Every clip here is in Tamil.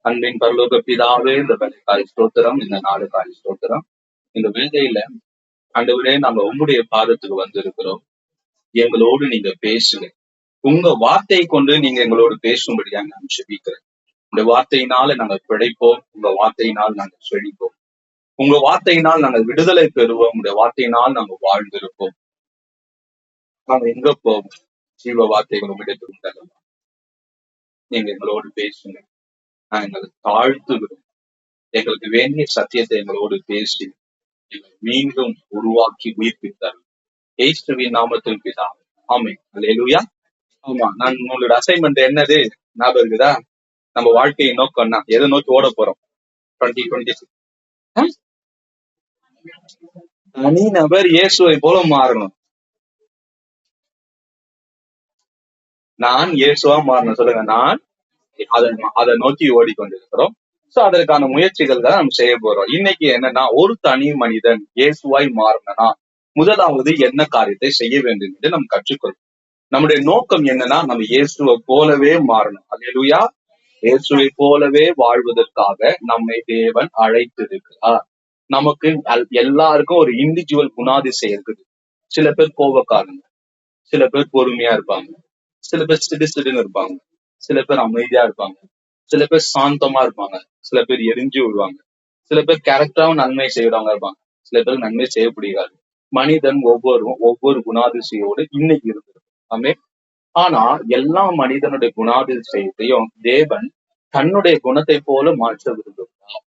அன்பின் பரலோக பிதாவே, இந்த வேலைக்காய் ஸ்தோத்திரம், இந்த நாளுக்காய் ஸ்தோத்திரம். இந்த வேலையில ஆண்டவரே, நாங்க உங்களுடைய பாதத்துக்கு வந்திருக்கிறோம். எங்களோடு நீங்க பேசுங்க. உங்க வார்த்தையை கொண்டு நீங்க எங்களோடு பேசும்படியா நான் ஜெபிக்கிறேன். இந்த வார்த்தையினால நாங்கள் பிழைப்போம். உங்க வார்த்தையினால் நாங்கள் செழிப்போம். உங்க வார்த்தையினால் நாங்கள் விடுதலை பெறுவோம். உங்களுடைய வார்த்தையினால் நாங்கள் வாழ்ந்திருப்போம். நாங்க எங்க போவோம்? ஜீவ வார்த்தைகள் உங்களிடத்தில் உண்டல்லவா? நீங்க எங்களோடு பேசுங்க. நான் எங்களை தாழ்த்துகிறோம். எங்களுக்கு வேண்டிய சத்தியத்தை எங்களோடு பேசி எங்களை மீண்டும் உருவாக்கி உயிர்ப்பித்தார். இயேசுவின் நாமத்தில் பிதாவே, ஆமென். அல்லேலூயா. ஆமா, நான் உங்களோட அசைன்மெண்ட் என்னது ஞாபகம் இருக்குதா? நம்ம வாழ்க்கையை நோக்கம்னா எதை நோக்கி ஓட போறோம்? 2026 தனி நபர் இயேசுவை போல மாறணும். நான் இயேசுவா மாறணும். சொல்லுங்க. நான் அதை நோக்கி ஓடிக்கொண்டிருக்கிறோம். சோ அதற்கான முயற்சிகள் தான் நம்ம செய்ய போறோம். இன்னைக்கு என்னன்னா, ஒரு தனி மனிதன் இயேசுவாய் மாறினா முதலாவது என்ன காரியத்தை செய்ய வேண்டும் என்று நம்ம கற்றுக்கொள்ளும். நம்முடைய நோக்கம் என்னன்னா, நம்ம இயேசுவை போலவே மாறணும். அல்லேலூயா. இயேசுவை போலவே வாழ்வதற்காக நம்மை தேவன் அழைத்திருக்கிறார். நமக்கு எல்லாருக்கும் ஒரு இண்டிவிஜுவல் குணாதிசயம் இருக்குது. சில பேர் கோபக்காரங்க, சில பேர் பொறுமையா இருப்பாங்க, சில பேர் சிடுசிடுன்னு இருப்பாங்க, சில பேர் அமைதியா இருப்பாங்க, சில பேர் சாந்தமா இருப்பாங்க, சில பேர் எரிஞ்சு விடுவாங்க, சில பேர் கேரக்டராவும் நன்மை செய்யறவங்க இருப்பாங்க, சில பேர் நன்மை செய்ய முடியாது. மனிதன் ஒவ்வொரு குணாதிசையோடு இன்னைக்கு இருந்திருக்கு. ஆமே. ஆனா எல்லா மனிதனுடைய குணாதிசயத்தையும் தேவன் தன்னுடைய குணத்தை போல மாற்ற விரும்புகிறார்.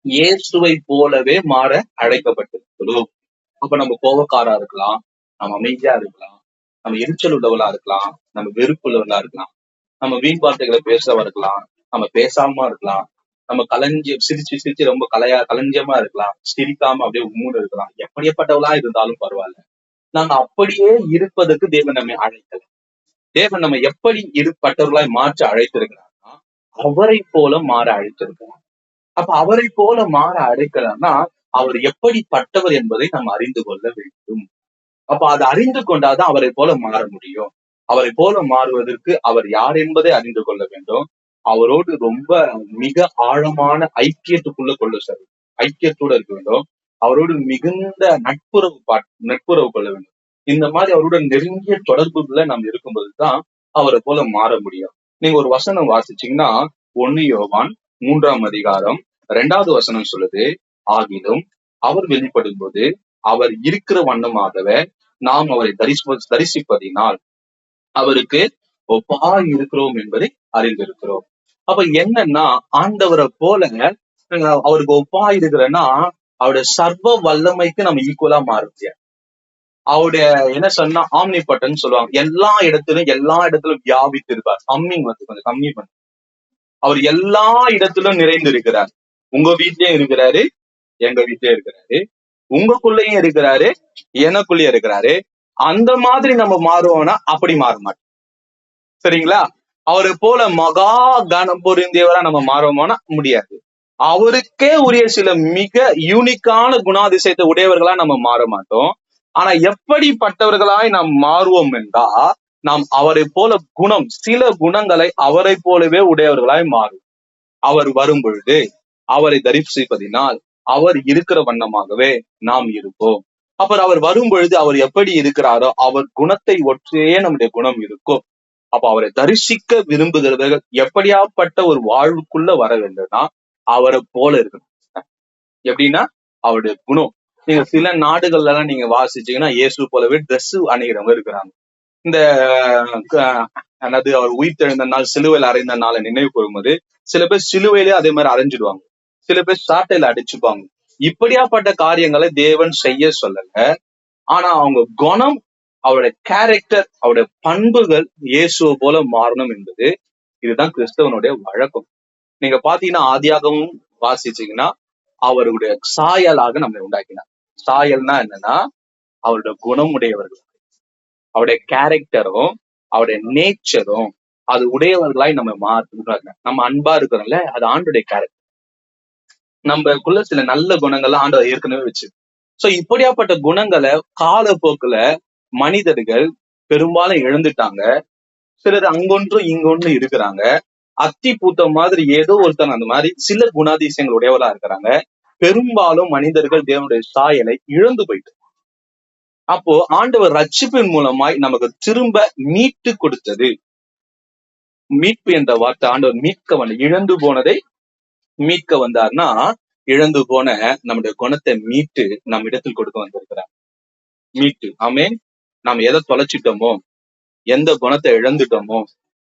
இயேசுவை போலவே மாற அழைக்கப்பட்டிருக்கிறோம். அப்ப நம்ம கோபக்காரா இருக்கலாம், நம்ம அமைதியா இருக்கலாம், நம்ம எரிச்சல் உள்ளவளா இருக்கலாம், நம்ம வெறுப்பு உள்ளவளா இருக்கலாம், நம்ம வீண் வார்த்தைகளை பேசவா இருக்கலாம், நம்ம பேசாம இருக்கலாம், நம்ம சிரிச்சு ரொம்ப களஞ்சியமா இருக்கலாம், சிரிக்காம அப்படியே உம்முன்னு இருக்கலாம். எப்படிப்பட்டவளா இருந்தாலும் பரவாயில்ல, நாங்க அப்படியே இருப்பதற்கு தேவன் நம்மை அழைக்கல. தேவன் நம்ம எப்படி இருப்பட்டவர்களாய் மாற்ற அழைத்திருக்கிறார்னா, அவரை போல மாற அழைத்திருக்கிறார். அப்ப அவரை போல மாற அழைக்கலாம்னா அவர் எப்படிப்பட்டவர் என்பதை நாம் அறிந்து கொள்ள வேண்டும். அப்ப அதை அறிந்து கொண்டாதான் அவரை போல மாற முடியும். அவரை போல மாறுவதற்கு அவர் யார் என்பதை அறிந்து கொள்ள வேண்டும். அவரோடு ரொம்ப மிக ஆழமான ஐக்கியத்தோட இருக்க வேண்டும். அவரோடு மிகுந்த நட்புறவு கொள்ள வேண்டும். இந்த மாதிரி அவருடன் நெருங்கிய தொடர்புகளை நாம் இருக்கும்போதுதான் அவரை போல மாற முடியும். நீங்க ஒரு வசனம் வாசிச்சீங்கன்னா, 1 யோவான் 3ஆம் அதிகாரம் 2வது வசனம் சொல்லுது, ஆகிலும் அவர் வெளிப்படும் போது அவர் இருக்கிற வண்ணமாகவே நாம் அவரை தரிசிப்பதினால் அவருக்கு ஒப்பாய் இருக்கிறோம் என்பதை அறிந்திருக்கிறோம். அப்ப என்னன்னா, ஆண்டவரை போல அவருக்கு ஒப்பாய் இருக்கிறன்னா அவருடைய சர்வ வல்லமைக்கு நம்ம ஈக்குவலா மாற முடியாது. அவருடைய என்ன சொன்னா ஆம்னிபட்டன் சொல்லுவாங்க. எல்லா இடத்திலும் வியாபித்து இருப்பார். கொஞ்சம் கம்மி பண்ண. அவர் எல்லா இடத்திலும் நிறைந்து இருக்கிறார். உங்க வீட்லயும் இருக்கிறாரு, எங்க வீட்லயும் இருக்கிறாரு, உங்களுக்குள்ளயும் இருக்கிறாரு, எனக்குள்ளயும் இருக்கிறாரு. அந்த மாதிரி நம்ம மாறுவோம்னா அப்படி மாற மாட்டோம். சரிங்களா? அவரு போல மகா கனம் பொருந்தியவரா நம்ம மாறுவோம்னா முடியாது. அவருக்கே உரிய சில மிக யூனிக்கான குணாதிசயத்தை உடையவர்களா நம்ம மாற மாட்டோம். ஆனா எப்படிப்பட்டவர்களாய் நாம் மாறுவோம் என்றா, நாம் அவரை போல சில குணங்களை அவரை போலவே உடையவர்களாய் மாறும். அவர் வரும் பொழுது அவரை தரிசிப்பதினால் அவர் இருக்கிற வண்ணமாகவே நாம் இருப்போம். அப்புறம் அவர் வரும் பொழுது அவர் எப்படி இருக்கிறாரோ அவர் குணத்தை ஒற்றியே நம்முடைய குணம் இருக்கும். அப்ப அவரை தரிசிக்க விரும்புகிறவர்கள் எப்படியாப்பட்ட ஒரு வாழ்வுக்குள்ள வர வேண்டும்னா அவரை போல இருக்கணும். எப்படின்னா அவருடைய குணம். நீங்க சில நாடுகள்ல எல்லாம் நீங்க வாசிச்சீங்கன்னா இயேசு போலவே ட்ரெஸ் அணிகிறவங்க இருக்கிறாங்க. இந்த அவர் உயிர்த்தெழுந்த நாள், சிலுவையில் அறைந்த நாளை நினைவு கூறும்போது சில பேர் சிலுவையிலே அதே மாதிரி அரைஞ்சிடுவாங்க, சில பேர் சாட்டையில அடிச்சுப்பாங்க. இப்படியாப்பட்ட காரியங்களை தேவன் செய்ய சொல்லல. ஆனா அவங்க குணம், அவருடைய கேரக்டர், அவருடைய பண்புகள் இயேசுவை போல மாறணும் என்பது இதுதான் கிறிஸ்தவனுடைய வழக்கம். நீங்க பாத்தீங்கன்னா ஆதியாகமும் வாசிச்சீங்கன்னா அவருடைய சாயலாக நம்மை உண்டாக்கினார். சாயல்னா என்னன்னா அவருடைய குணம் உடையவர்கள், அவருடைய கேரக்டரும் அவருடைய நேச்சரும் அது உடையவர்களாய் நம்ம மாறுறாங்க. நம்ம அன்பா இருக்கிறோம்ல, அது ஆண்டுடைய கேரக்டர். நம்மக்குள்ள சில நல்ல குணங்கள்லாம் ஆண்டவர் ஏற்கனவே வச்சு. சோ இப்படியாப்பட்ட குணங்களை காலப்போக்குல மனிதர்கள் பெரும்பாலும் இழந்துட்டாங்க. சிலர் அங்கொன்றும் இங்கொன்றும் இருக்கிறாங்க. அத்தி பூத்த மாதிரி ஏதோ ஒருத்தன் அந்த மாதிரி சில குணாதிசயங்கள் உடையவளா இருக்கிறாங்க. பெரும்பாலும் மனிதர்கள் தேவனுடைய சாயலை இழந்து போயிட்டு, அப்போ ஆண்டவர் ரட்சிப்பின் மூலமாய் நமக்கு திரும்ப மீட்டு கொடுத்தது. மீட்பு என்ற வார்த்தை, ஆண்டவர் மீட்க வந்து இழந்து போனதை மீட்க வந்தார்னா, இழந்து போன நம்முடைய குணத்தை மீட்டு நம்ம இடத்தில் கொடுக்க வந்திருக்கிறார். மீட்டு, ஆமென். நாம் எதை தொலைச்சிட்டோமோ, எந்த குணத்தை இழந்துட்டோமோ,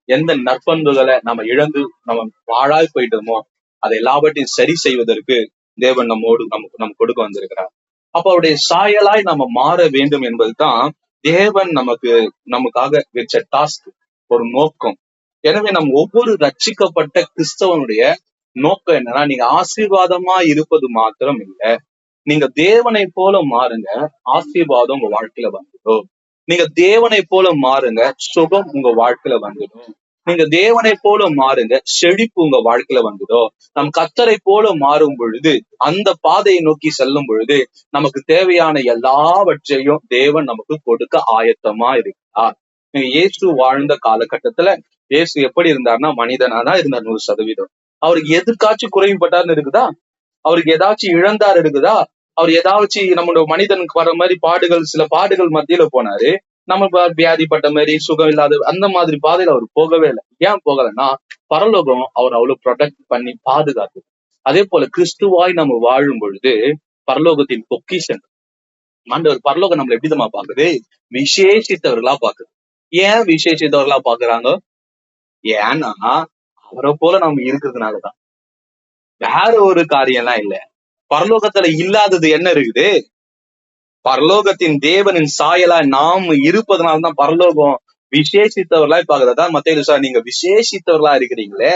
எந்த நற்பண்புகளை நம்ம இழந்து நம்ம பாழாய் போயிட்டோமோ, அதை எல்லாவற்றையும் சரி செய்வதற்கு தேவன் நம்மோடு நம்ம கொடுக்க வந்திருக்கிறார். அப்ப அவருடைய சாயலாய் நம்ம மாற வேண்டும் என்பதுதான் தேவன் நமக்காக வச்ச டாஸ்க், ஒரு நோக்கம். எனவே நம் ஒவ்வொரு ரட்சிக்கப்பட்ட கிறிஸ்தவனுடைய நோக்கம் என்னன்னா, நீங்க ஆசீர்வாதமா இருப்பது மாத்திரம் இல்ல, நீங்க தேவனை போல மாறுங்க, ஆசீர்வாதம் உங்க வாழ்க்கையில வந்துடும். நீங்க தேவனை போல மாறுங்க, சுகம் உங்க வாழ்க்கையில வந்துடும். நீங்க தேவனை போல மாறுங்க, செழிப்பு உங்க வாழ்க்கையில வந்துடும். நம் கர்த்தரை போல மாறும் பொழுது, அந்த பாதையை நோக்கி செல்லும் பொழுது, நமக்கு தேவையான எல்லாவற்றையும் தேவன் நமக்கு கொடுக்க ஆயத்தமா இருக்கிறார். நீங்க இயேசு வாழ்ந்த காலகட்டத்துல இயேசு எப்படி இருந்தாருன்னா, மனிதனாதான் இருந்தார் 100%. அவருக்கு எதுக்காச்சும் குறைவுபட்டார்னு இருக்குதா? அவருக்கு ஏதாச்சும் இழந்தார் இருக்குதா? அவர் ஏதாச்சும் நம்மளோட மனிதனுக்கு வர மாதிரி பாடுகள், சில பாடுகள் மத்தியில போனாரு. நம்ம வியாதிப்பட்ட மாதிரி, சுகம் இல்லாத அந்த மாதிரி பாதையில அவர் போகவே இல்லை. ஏன் போகலைன்னா, பரலோகம் அவர் அவ்வளவு ப்ரொடெக்ட் பண்ணி பாதுகாத்து. அதே போல கிறிஸ்துவாய் நம்ம வாழும் பொழுது பரலோகத்தின் பொக்கிஷன் ஆண்டவர் பரலோகம் நம்மள எப்படிதமா பாக்குது? விசேஷித்தவர்களா பாக்குது. ஏன் விசேஷித்தவர்களா பாக்குறாங்க? ஏன்னா அவரை போல நம்ம இருக்கிறதுனாலதான், வேற ஒரு காரியம்லாம் இல்ல. பரலோகத்துல இல்லாதது என்ன இருக்குது? பரலோகத்தின் தேவனின் சாயலா நாம் இருப்பதனால்தான் பரலோகம் விசேஷித்தவர்களா பாக்குறதா. மத்தேயு நீங்க விசேஷித்தவர்களா இருக்கிறீங்களே,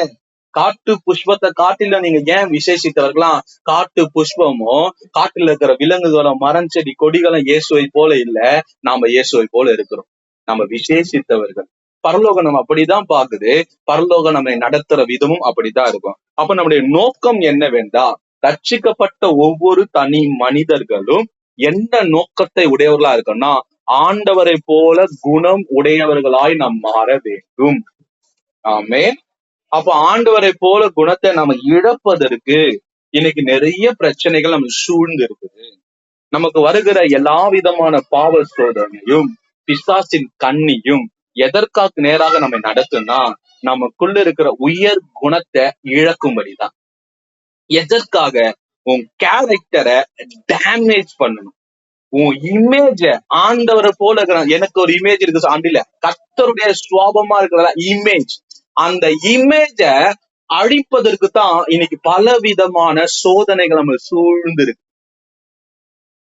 காட்டு புஷ்பத்தை காட்டில நீங்க ஏன் விசேஷித்தவர்களாம்? காட்டு புஷ்பமோ, காட்டுல இருக்கிற விலங்குகளும் மரம் செடி கொடிகளும் இயேசுவை போல இல்ல, நாம இயேசுவை போல இருக்கிறோம். நம்ம விசேஷித்தவர்கள். பரலோகம் நம்ம அப்படிதான் பாக்குது. பரலோகம் நம்மை நடத்துற விதமும் அப்படிதான் இருக்கும். அப்ப நம்முடைய நோக்கம் என்னவென்றா, ரட்சிக்கப்பட்ட ஒவ்வொரு தனி மனிதர்களும் என்ன நோக்கத்தை உடையவர்களா இருக்கணும்னா, ஆண்டவரை போல குணம் உடையவர்களாய் நாம் மாற வேண்டும். ஆமென். அப்ப ஆண்டவரை போல குணத்தை நம்ம இழப்பதற்கு இன்னைக்கு நிறைய பிரச்சனைகள் நம்ம சூழ்ந்து இருக்குது. நமக்கு வருகிற எல்லா விதமான பாவ சோதனையும் பிசாசின் கண்ணியும் எதற்காக நேராக நம்ம நடத்துனா, நமக்குள்ள இருக்கிற உயர் குணத்தை இழக்கும்படிதான். எதற்காக? உன் கேரக்டரை டேமேஜ் பண்ணணும். உன் இமேஜ ஆண்டவரை போல இருக்கிற, எனக்கு ஒரு இமேஜ் இருக்கு ஆண்டில, கர்த்தருடைய சுவாபமா இருக்கிற இமேஜ், அந்த இமேஜ அழிப்பதற்கு தான் இன்னைக்கு பல விதமான சோதனைகள் நம்ம சூழ்ந்து இருக்கு.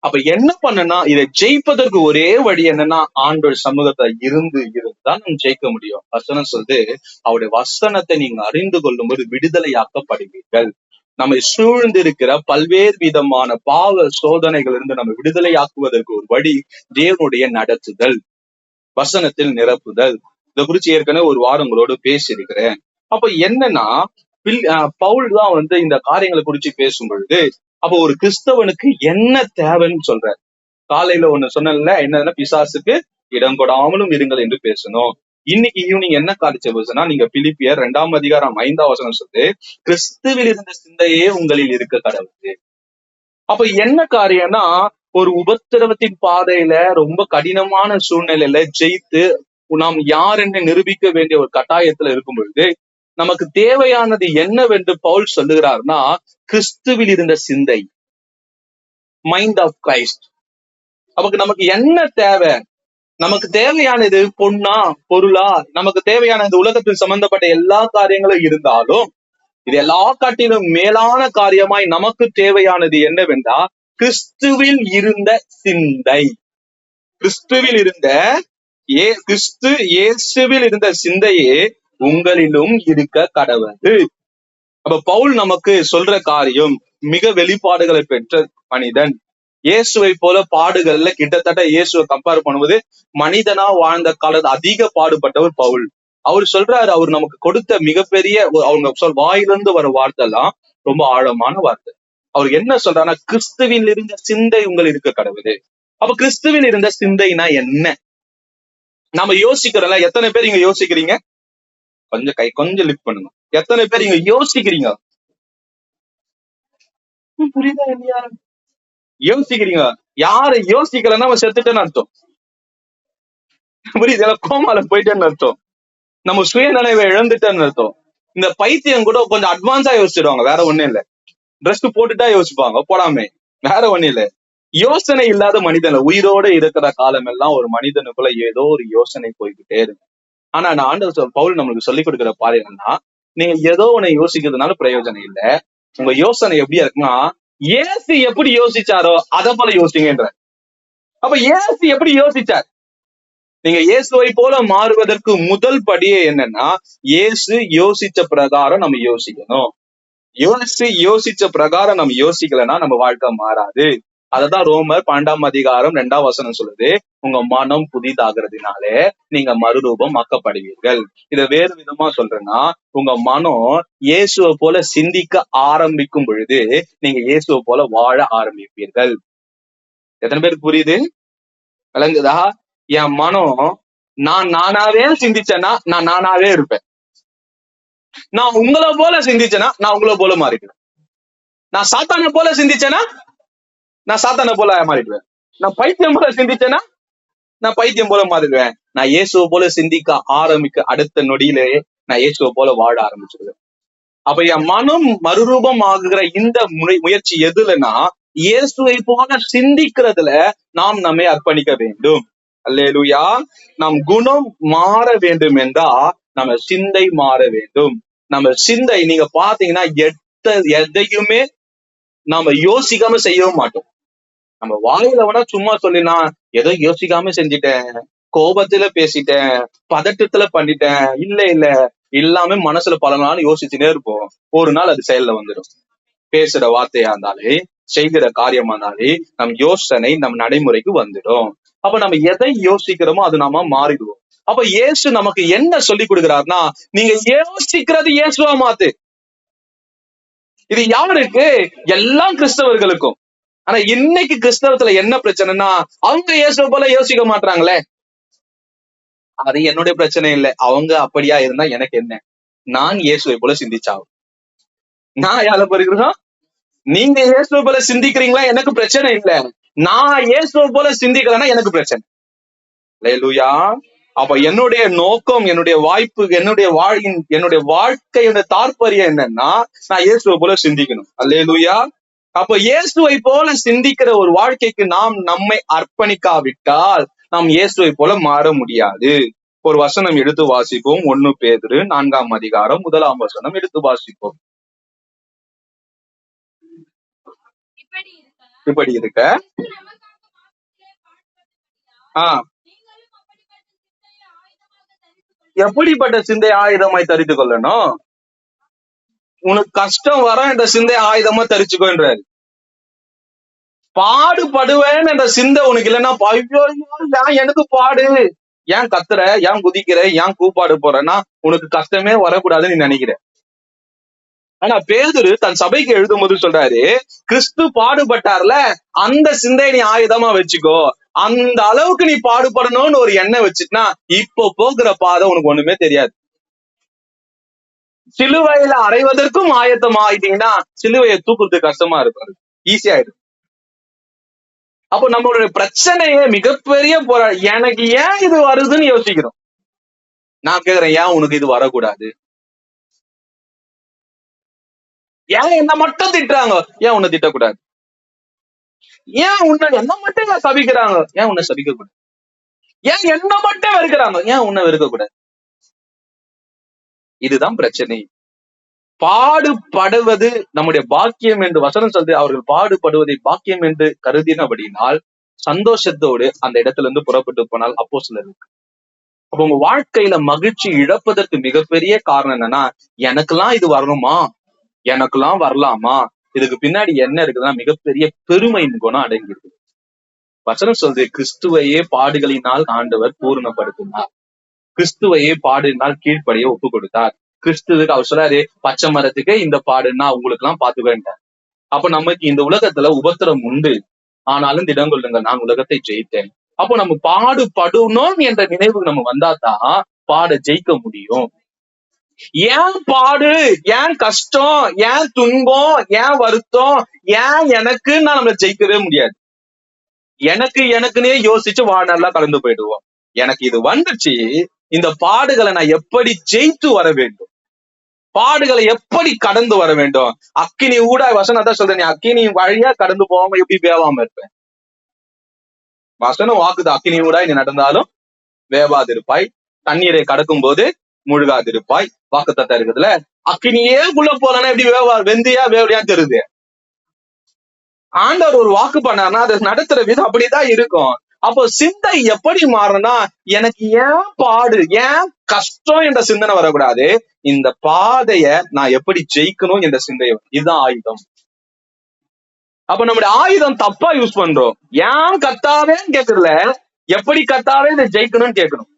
அப்ப என்ன பண்ணனா, இதை ஜெயிப்பதற்கு ஒரே வழி என்னன்னா, ஆண்டவர் சமூகத்தை இருந்துதான் நம்ம ஜெயிக்க முடியும். வசனம் சொல்லுது, அவருடைய வசனத்தை நீங்க அறிந்து கொள்ளும் போது விடுதலையாக்கப்படுவீர்கள். நம்மை சூழ்ந்து இருக்கிற பல்வேறு விதமான பாவ சோதனைகள் இருந்து நம்ம விடுதலையாக்குவதற்கு ஒரு வழி தேவனுடைய நடத்துதல், வசனத்தில் நிரப்புதல். இதை குறிச்சு ஏற்கனவே ஒரு வாரம் உங்களோடு பேசியிருக்கிறேன். அப்ப என்னன்னா, பவுல் தான் இந்த காரியங்களை குறிச்சு பேசும் பொழுது, அப்போ ஒரு கிறிஸ்தவனுக்கு என்ன தேவைன்னு சொல்ற. காலையில ஒண்ணு சொன்னல, என்னன்னா பிசாசுக்கு இடம் கொடாமலும் இருங்கள் என்று பேசணும். இன்னைக்கு ஈவினிங் என்ன காரிச்ச பேசுனா, நீங்க பிலிப்பியர் 2:5 சொல்லுது, கிறிஸ்துவில் இருந்த சிந்தையே உங்களில் இருக்க கடவுள். அப்ப என்ன காரியம்னா, ஒரு உபத்திரவத்தின் பாதையில ரொம்ப கடினமான சூழ்நிலையில ஜெயித்து நாம் யார் என்று நிரூபிக்க வேண்டிய ஒரு கட்டாயத்துல இருக்கும் பொழுது, நமக்கு தேவையானது என்னவென்று பவுல் சொல்லுகிறார்னா, கிறிஸ்துவில் இருந்த சிந்தை, மைண்ட் ஆஃப் கிரைஸ்ட். நமக்கு என்ன தேவை? நமக்கு தேவையானது பொண்ணா பொருளா, நமக்கு தேவையானது உலகத்தில் சம்பந்தப்பட்ட எல்லா காரியங்களும் இருந்தாலும், இது எல்லா காட்டிலும் மேலான காரியமாய் நமக்கு தேவையானது என்னவென்றா, கிறிஸ்துவில் இருந்த சிந்தை. கிறிஸ்துவில் இருந்த இயேசுவில் இருந்த சிந்தையே உங்களிலும் இருக்க கடவுது. அப்ப பவுல் நமக்கு சொல்ற காரியம், மிக வெளிப்பாடுகளை பெற்ற மனிதன், இயேசுவை போல பாடுகள்ல கிட்டத்தட்ட இயேசுவை கம்பேர் பண்ணுவது, மனிதனா வாழ்ந்த காலத்துல அதிக பாடுபட்டவர் பவுல். அவர் சொல்றாரு, அவர் நமக்கு கொடுத்த மிகப்பெரிய, அவங்க வாயிலிருந்து வர வார்த்தை எல்லாம் ரொம்ப ஆழமான வார்த்தை. அவர் என்ன சொல்றாருன்னா, கிறிஸ்துவில் இருந்த சிந்தை உங்கள் இருக்க கடவுது. அப்ப கிறிஸ்துவில் இருந்த சிந்தைனா என்ன? நம்ம யோசிக்கிறோம்ல, எத்தனை பேர் இங்க யோசிக்கிறீங்க? கொஞ்சம் லிஃப்ட் பண்ணுங்க. எத்தனை பேர் இங்க யோசிக்கிறீங்க? புரியுதா இல்லையா? யோசிக்கிறீங்க. யாரு யோசிக்கலன்னா அவன் செத்துட்டேன்னு அர்த்தம். புரியுது? கோமால போயிட்டேன்னு அர்த்தம். நம்ம சுயநினைவை இழந்துட்டேன்னு அர்த்தம். இந்த பைத்தியம் கூட கொஞ்சம் அட்வான்ஸா யோசிச்சிடுவாங்க, வேற ஒண்ணும் இல்ல. ட்ரெஸ் போட்டுட்டா யோசிப்பாங்க, போடாமே, வேற ஒண்ணும் இல்ல. யோசனை இல்லாத மனிதன் உயிரோட இருக்கிற காலம் எல்லாம் ஒரு மனிதனுக்குள்ள ஏதோ ஒரு யோசனை போய்கிட்டே இருக்கு. ஆனா நான் ஆண்டவர் பவுல் நம்மளுக்கு சொல்லிக் கொடுக்கிற பாரு என்னன்னா, நீங்க ஏதோ ஒண்ணு யோசிக்கிறதுனால பிரயோஜனம் இல்ல. உங்க யோசனை எப்படியா இருக்குன்னா, ஏசு எப்படி யோசிச்சாரோ அதை போல யோசிங்கன்ற. அப்ப ஏசு எப்படி யோசிச்சார்? நீங்க இயேசுவை போல மாறுவதற்கு முதல் படியே என்னன்னா, இயேசு யோசிச்ச பிரகாரம் நம்ம யோசிக்கணும். யோசிச்ச பிரகாரம் நம்ம யோசிக்கலன்னா நம்ம வாழ்க்கை மாறாது. அததான் ரோமர் 12:2 சொல்லுது. உங்க மனம் புதிதாகிறதுனாலே நீங்க மறுரூபம் ஆக்கப்படுவீர்கள். இத வேறு விதமா சொல்றேன்னா, உங்க மனம் இயேசுவை போல சிந்திக்க ஆரம்பிக்கும் பொழுது நீங்க இயேசுவை போல வாழ ஆரம்பிப்பீர்கள். எத்தனை பேருக்கு புரியுது? விளங்குதா? என் மனம் நான் நானாவே சிந்திச்சேன்னா நான் நானாவே இருப்பேன். நான் உங்களை போல சிந்திச்சேன்னா நான் உங்களை போல மாறிடுவேன். நான் சாத்தானை போல சிந்திச்சேன்னா நான் சாத்தானை போல மாறிடுவேன். நான் பைத்தியம் போல சிந்திச்சேன்னா நான் பைத்தியம் போல மாறிடுவேன். நான் இயேசுவை போல சிந்திக்க ஆரம்பிக்க அடுத்த நொடியிலேயே நான் இயேசுவை போல வாழ ஆரம்பிச்சிருவேன். அப்ப என் மனம் மறுரூபம் ஆகுகிற இந்த முயற்சி எதுலன்னா, இயேசுவை போல சிந்திக்கிறதுல நாம் நம்மை அர்ப்பணிக்க வேண்டும். அல்லேலூயா. நம் குணம் மாற வேண்டும் என்றா நம்ம சிந்தை மாற வேண்டும். நம்ம சிந்தை நீங்க பாத்தீங்கன்னா எதையுமே நாம யோசிக்காம செய்யவும் மாட்டோம். நம்ம வாயில வேணா சும்மா சொல்லினா ஏதோ யோசிக்காம செஞ்சிட்டேன், கோபத்துல பேசிட்டேன், பதட்டத்துல பண்ணிட்டேன், இல்ல எல்லாமே மனசுல பல நாள் யோசிச்சுட்டே இருப்போம். ஒரு நாள் அது செயல்ல வந்துடும். பேசுற வார்த்தையா இருந்தாலே, செய்கிற காரியமா இருந்தாலே நம் யோசனை நம் நடைமுறைக்கு வந்துடும். அப்ப நம்ம எதை யோசிக்கிறோமோ அது நாம மாறிடுவோம். அப்ப இயேசு நமக்கு என்ன சொல்லி கொடுக்கிறாருன்னா, நீங்க யோசிக்கிறது இயேசுவா மாத்து. இது யாருக்கு? எல்லாம் கிறிஸ்தவர்களுக்கும். ஆனா இன்னைக்கு கிறிஸ்தவத்துல என்ன பிரச்சனைனா, அவங்க இயேசுவை போல யோசிக்க மாட்டாங்களே. அது என்னுடைய பிரச்சனை இல்லை. அவங்க அப்படியா இருந்தா எனக்கு என்ன? நான் இயேசுவை போல சிந்திச்சாகும். நான் யார போறீங்களா? நீங்க இயேசுவை போல சிந்திக்கிறீங்களா? எனக்கு பிரச்சனை இல்ல. நான் இயேசுவை போல சிந்திக்கலன்னா எனக்கு பிரச்சனை. அல்லேலூயா. அப்ப என்னுடைய நோக்கம், என்னுடைய வாய்ப்பு, என்னுடைய வாழ்க்கையோட தாற்பயம் என்னன்னா, நான் இயேசுவை போல சிந்திக்கணும். அல்லேலூயா. அப்ப இயேசுவை போல சிந்திக்கிற ஒரு வாழ்க்கைக்கு நாம் நம்மை அர்ப்பணிக்காவிட்டால் நாம் இயேசுவை போல மாற முடியாது. ஒரு வசனம் எடுத்து வாசிப்போம். 1 பேதுரு 4 எடுத்து வாசிப்போம். இப்படி இருக்க எப்படிப்பட்ட சிந்தை ஆயுதமாய் தரித்து கொள்ளணும்? உனக்கு கஷ்டம் வர என்ற சிந்தை ஆயுதமா தரிச்சுக்கோன்றாரு. பாடுபடுவேன் என்ற சிந்தை உனக்கு இல்லைன்னா, ஐயோ ஏன் எனக்கு பாடு, ஏன் கத்துற, ஏன் குதிக்கிற, ஏன் கூப்பாடு போறேன்னா உனக்கு கஷ்டமே வரக்கூடாதுன்னு நீ நினைக்கிற. ஆனா பேதுரு தன் சபைக்கு எழுதும் போது சொல்றாரு, கிறிஸ்து பாடுபட்டார்ல, அந்த சிந்தையை நீ ஆயுதமா வச்சுக்கோ. அந்த அளவுக்கு நீ பாடுபடணும்னு ஒரு எண்ணம் வச்சுட்டுனா இப்போ போகிற பாதை உனக்கு ஒண்ணுமே தெரியாது. சிலுவையில அறைவதற்கும் ஆயத்தம் ஆயிட்டீங்கன்னா சிலுவையை தூக்குறதுக்கு கஷ்டமா இருப்பாரு, ஈஸியா இருக்கும். அப்போ நம்மளுடைய பிரச்சனையே மிகப்பெரிய எனக்கு ஏன் இது வருதுன்னு யோசிக்கிறோம். நான் கேக்குறேன், ஏன் உனக்கு இது வரக்கூடாது? ஏன் என்ன மட்டும் திட்டுறாங்க, ஏன் உன்னை திட்டக்கூடாது? ஏன் உன்னை என்ன மட்டும் சபிக்கிறாங்க, ஏன் உன்னை சபிக்க கூடாது? ஏன் என்ன மட்டும் வெறுக்கிறாங்க, ஏன் உன்னை வெறுக்க கூடாது? இதுதான் பிரச்சனை. பாடுபடுவது நம்முடைய பாக்கியம் என்று வசனம் சொல்றது. அவர்கள் பாடுபடுவதை பாக்கியம் என்று கருதினபடினால் சந்தோஷத்தோடு அந்த இடத்துல இருந்து புறப்பட்டு போனால் அப்போஸ்தலருக்கு. அப்ப உங்க வாழ்க்கையில மகிழ்ச்சி இழப்பதற்கு மிகப்பெரிய காரணம் என்னன்னா, எனக்கெல்லாம் இது வரணுமா, எனக்கெல்லாம் வரலாமா, இதுக்கு பின்னாடி என்ன இருக்குதுன்னா மிகப்பெரிய பெருமையின் குணம் அடங்கியிருக்கு. வசனம் சொல்றது, கிறிஸ்துவையே பாடுகளினால் ஆண்டவர் பூர்ணப்படுத்தினார். கிறிஸ்துவையே பாடினால் கீழ்ப்படிய ஒப்பு கொடுத்தார். கிறிஸ்துவுக்கு அவர் சொல்றாரு, பச்சை மரத்துக்கு இந்த பாடுன்னா உங்களுக்கு எல்லாம் பாத்துக்கிட்டார். அப்ப நமக்கு இந்த உலகத்துல உபத்திரம் உண்டு, ஆனாலும் திடம் கொள்ளுங்க, நான் உலகத்தை ஜெயித்தேன். அப்போ நம்ம பாடுபடணும் என்ற நினைவு நம்ம வந்தாதான் பாட ஜெயிக்க முடியும். ஏன் பாடு, ஏன் கஷ்டம், ஏன் துன்பம், ஏன் வருத்தம், ஏன் எனக்கு நான் நம்மள ஜெயிக்கவே முடியாது. எனக்குன்னே யோசிச்சு வாழ்நாளா கடந்து போயிடுவோம். எனக்கு இது வந்துச்சு, இந்த பாடுகளை நான் எப்படி ஜெயித்து வர வேண்டும், பாடுகளை எப்படி கடந்து வர வேண்டும். அக்கினி ஊடா வசனம் தான் சொல்றேன், நீ அக்கினி வழியா கடந்து போகாம எப்படி வேவாம இருப்பேன். வசனம் வாக்குது, அக்கினி ஊடா நீ நடந்தாலும் வேவாதிருப்பாய், தண்ணீரை கடக்கும் போது முழுகாதிருப்பாய். வாக்குத்தத்தம் இருக்குதுல, அக்கினியே உள்ள போலன்னா எப்படி வெந்தியா வேவலையா தெரியுது. ஆண்டவர் ஒரு வாக்கு பண்ணாருன்னா அதை நடத்துற விதம் அப்படிதான் இருக்கும். அப்போ சிந்தை எப்படி மாறணும்னா, எனக்கு ஏன் பாடு, ஏன் கஷ்டம் என்ற சிந்தனை வரக்கூடாது, இந்த பாதைய நான் எப்படி ஜெயிக்கணும் என்ற சிந்தை. இதுதான் ஆயுதம். அப்ப நம்முடைய ஆயுதம் தப்பா யூஸ் பண்றோம். ஏன் கத்தாவேன்னு கேக்குறதுல, எப்படி கத்தாவே இதை ஜெயிக்கணும்னு கேட்கணும்.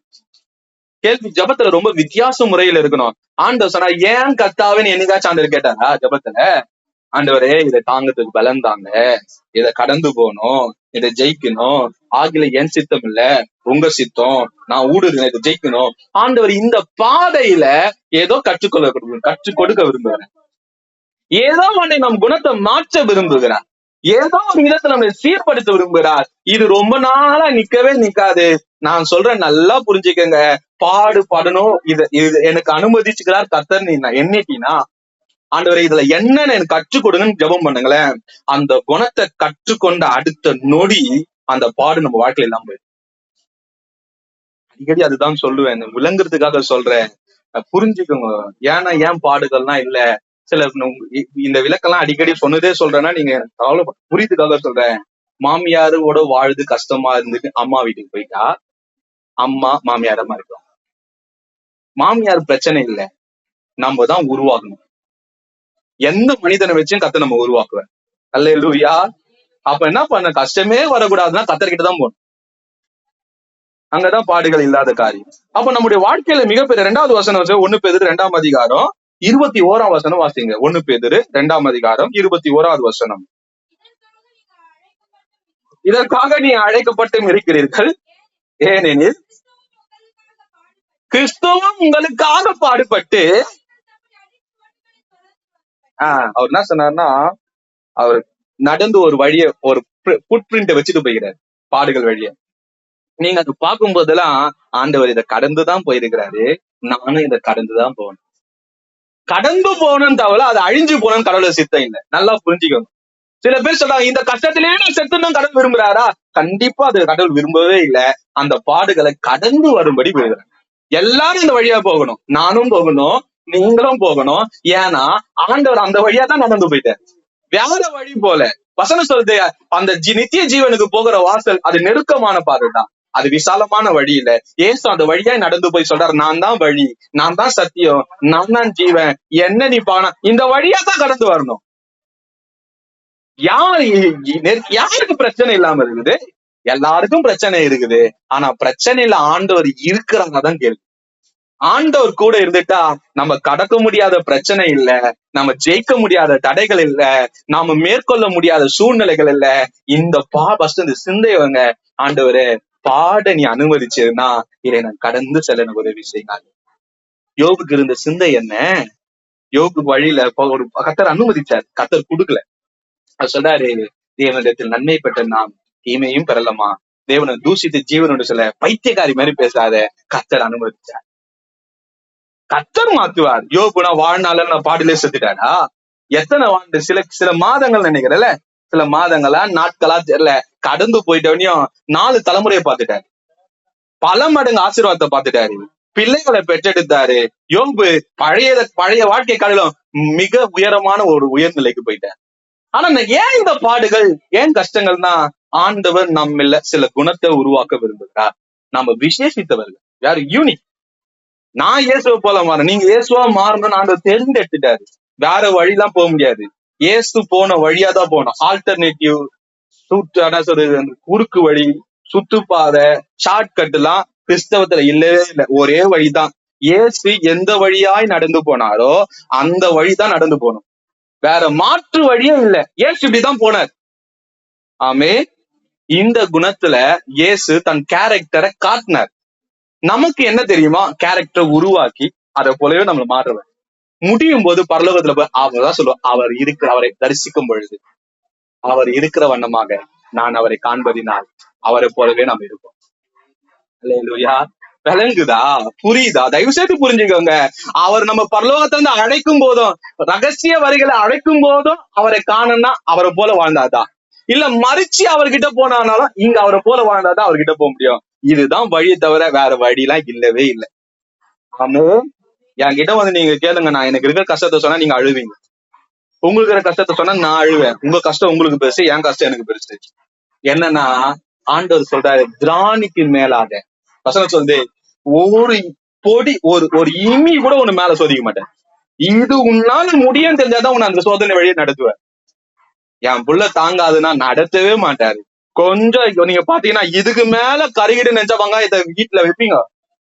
கேள்வி ஜபத்துல ரொம்ப வித்தியாச முறையில இருக்கணும். ஆண்டவர் சொன்னா ஏன் கத்தாவேன்னு என்னைக்காச்சும் ஆண்டவர் கேட்டாரா ஜபத்துல? ஆண்டவரே இதை தாங்கறதுக்கு பலன் தாங்க, இதை கடந்து போகணும், இதை ஜெயிக்கணும், ஆகில என் சித்தம் இல்ல உங்க சித்தம், நான் ஊடுருவேன், இதை ஜெயிக்கணும். ஆண்டவர் இந்த பாதையில ஏதோ கற்றுக் கொடுக்க விரும்புகிறேன், ஏதோ ஒன்றை நம் குணத்தை மாற்ற விரும்புகிறார், ஏதோ ஒரு விதத்துல நம்மளை சீர்படுத்த விரும்புகிறார். இது ரொம்ப நாளா நிக்கவே நிக்காது. நான் சொல்றேன், நல்லா புரிஞ்சுக்கங்க. பாடுபடணும், இது எனக்கு அனுமதிச்சுக்கிறார் கர்த்தர். நீ என்னைக்கினா ஆண்டவரே இதுல என்னன்னு எனக்கு கற்றுக் கொடுங்கன்னு ஜெபம் பண்ணுங்களேன். அந்த குணத்தை கற்றுக்கொண்ட அடுத்த நொடி அந்த பாடு நம்ம வாழ்க்கையில இல்லாம போயிடும். அடிக்கடி அதுதான் சொல்லுவேன், விளங்குறதுக்காக சொல்றேன், புரிஞ்சுக்கோங்க. ஏன்னா ஏன் பாடுகள்லாம் இல்ல, சில இந்த விளக்கெல்லாம் அடிக்கடி சொன்னதே சொல்றேன்னா நீங்க புரியுதுக்காக சொல்றேன். மாமியாரோட வாழ்ந்து கஷ்டமா இருந்துட்டு அம்மா வீட்டுக்கு போயிட்டா அம்மா மாமியாரமா இருக்கும். மாமியார் பிரச்சனை இல்லை, நம்ம தான் உருவாகணும். எந்த மனிதனை வச்சும் கத்த நம்ம உருவாக்குவேன். அல்லேலூயா. அப்ப என்ன பண்ண, கஷ்டமே வரக்கூடாதுன்னா கத்தர்கிட்ட தான் போகணும். அங்கதான் பாடுகள் இல்லாத காரியம். அப்ப நம்முடைய வாழ்க்கையில மிகப்பெரிய 2வது வசனம் 1 பேதுரு 2ஆம் அதிகாரம் 21ஆம் வசனம் வாசிங்க. 1 பேதுரு 2ஆம் அதிகாரம் 21ஆவது வசனம். இதற்காக நீ அழைக்கப்பட்டும் இருக்கிறீர்கள், ஏனெனில் கிறிஸ்துவும் உங்களுக்காக பாடுபட்டு. அவர் என்ன சொன்னார்னா, அவர் நடந்து ஒரு வழிய, ஒரு ஃபுட் பிரிண்ட வச்சுட்டு போய்கிறார் பாடுகள் வழிய. நீங்க அது பார்க்கும் போதெல்லாம் ஆண்டவர் இதை கடந்துதான் போயிருக்கிறாரு, நானும் இதை கடந்துதான் போகணும். கடந்து போகணும்னு தவிர அது அழிஞ்சு போகணும்னு கடவுளை சித்தம் இல்லை. நல்லா புரிஞ்சுக்கணும். சில பேர் சொல்றாங்க, இந்த கஷ்டத்திலேயே நான் செத்துன்னு கடவுள் விரும்புறாரா? கண்டிப்பா அது கடவுள் விரும்பவே இல்லை. அந்த பாடுகளை கடந்து வரும்படி விரும்புறாங்க. எல்லாரும் இந்த வழியா போகணும், நானும் போகணும், நீங்களும் போகணும். ஏன்னா ஆண்டவர் அந்த வழியா தான் நடந்து போயிட்டார், வேற வழி போல. வசனம் சொல்லுது, அந்த நித்திய ஜீவனுக்கு போகிற வாசல் அது நெருக்கமான பாதைதான், அது விசாலமான வழி இல்ல. ஏசு அந்த வழியா நடந்து போய் சொல்றாரு, நான் தான் வழி, நான் தான் சத்தியம், நான் தான் ஜீவன், என்ன நீ பானா இந்த வழியா தான் கடந்து வரணும். யாருக்கு பிரச்சனை இல்லாம இருக்குது? எல்லாருக்கும் பிரச்சனை இருக்குது. ஆனா பிரச்சனையில ஆண்டவர் இருக்கிறாங்க தான் கேள்வி. ஆண்டவர் கூட இருந்துட்டா நம்ம கடக்க முடியாத பிரச்சனை இல்ல, நம்ம ஜெயிக்க முடியாத தடைகள் இல்ல, நாம மேற்கொள்ள முடியாத சூழ்நிலைகள் இல்ல. இந்த இந்த சிந்தைவங்க, ஆண்டவரே பாட நீ அனுமதிச்சிருந்தா இதை நான் கடந்து செல்ல எனக்கு உதவி செய்யுங்க. யோபுக்கு இருந்த சிந்தை என்ன? யோபு வழியில ஒரு கர்த்தர் அனுமதிச்சார், கர்த்தர் கொடுக்கல. அவர் சொல்றாரு, தேவனிடத்தில் நன்மை பெற்ற நாம் தீமையும் பெறலாமா, தேவனை தூசித்து ஜீவனோட சொல்ல பைத்தியக்காரி மாதிரி பேசாத, கர்த்தர் அனுமதிச்சார். கர்த்தர் மாத்துவார். யோபுனா வாழ்நாள நான் பாடிலே செத்துட்டாரா? எத்தனை ஆண்டு, சில மாதங்கள் நினைக்கிறேன்ல, சில மாதங்களா நாட்களா தெரியல, கடந்து போயிட்டவனையும் 4 தலைமுறையை பார்த்துட்டாரு, பல மடங்கு ஆசீர்வாதத்தை பார்த்துட்டாரு, பிள்ளைகளை பெற்றெடுத்தாரு. யோபு பழைய வாழ்க்கை காலம் மிக உயரமான ஒரு உயர்நிலைக்கு போயிட்டார். ஆனா ஏன் இந்த பாடுகள், ஏன் கஷ்டங்கள்னா, ஆண்டவர் நம்மள சில குணத்தை உருவாக்க விரும்புகிறார். நம்ம விசேஷித்தவர்கள், யாரு யூனிக். நான் இயேசுவை போல மாறேன், நீங்க இயேசுவா மாறணும்னு ஆண்டவர் தெரிந்தெடுத்துட்டாரு. வேற வழிலாம் போக முடியாது, இயேசு போன வழியா தான் போகணும். ஆல்டர்னேட்டிவ் குறுக்கு வழி, சுத்துப்பாதை, ஷார்ட்கட் எல்லாம் கிறிஸ்தவத்துல இல்லவே இல்லை. ஒரே வழிதான். இயேசு எந்த வழியாய் நடந்து போனாரோ அந்த வழிதான் நடந்து போகணும், வேற மாற்று வழியே இல்லை. இயேசு இப்படிதான் போனார். ஆமே, இந்த குணத்துல இயேசு தன் கேரக்டரை காட்டினார். நமக்கு என்ன தெரியுமா, கேரக்டரை உருவாக்கி அதை போலவே நம்மள மாற்றுவேன். முடியும் போது பரலோகத்துல போய் அவர்தான் சொல்லுவார், அவரை தரிசிக்கும் பொழுது அவர் இருக்கிற வண்ணமாக நான் அவரை காண்பதினால் அவரை போலவே நாம் இருப்போம். அல்லேலூயா. விளங்குதா? புரியுதா? தயவு செய்து புரிஞ்சுக்கோங்க. அவர் நம்ம பரலோகத்தை வந்து அழைக்கும் போதும், ரகசிய வரிகளை அழைக்கும் போதும் அவரை காணணும்னா அவரை போல வாழ்ந்தாதான், இல்ல மறிச்சு அவர்கிட்ட போனாலும் இங்க அவரை போல வாழ்ந்தாதான் அவர்கிட்ட போக முடியும். இதுதான் வழி தவிர வேற வழியெல்லாம் இல்லவே இல்லை. ஆமா, என்கிட்ட வந்து நீங்க கேளுங்க, நான் எனக்கு இருக்கிற கஷ்டத்தை சொன்னா நீங்க அழுவீங்க. உங்களுக்கு இருக்கிற கஷ்டத்தை சொன்னா நான் அழுவேன். உங்க கஷ்டம் உங்களுக்கு பெருசு, என் கஷ்டம் எனக்கு பெருசு. என்னன்னா ஆண்டவர் சொல்றாரு, திராணிக்கு மேலாக வசனம் சொல்லுது, ஒரு பொடி ஒரு இமி கூட உன்னை மேல சோதிக்க மாட்டேன். இது உன்னால முடியும் தெரிஞ்சாதான் உன்னை அந்த சோதனை வழியை நடத்துவேன். என் புள்ள தாங்காதுன்னா நடத்தவே மாட்டாரு. கொஞ்சம் நீங்க பாத்தீங்கன்னா இதுக்கு மேல கருகிட்டு நினைச்ச வெங்காயத்தை வீட்டுல வைப்பீங்க.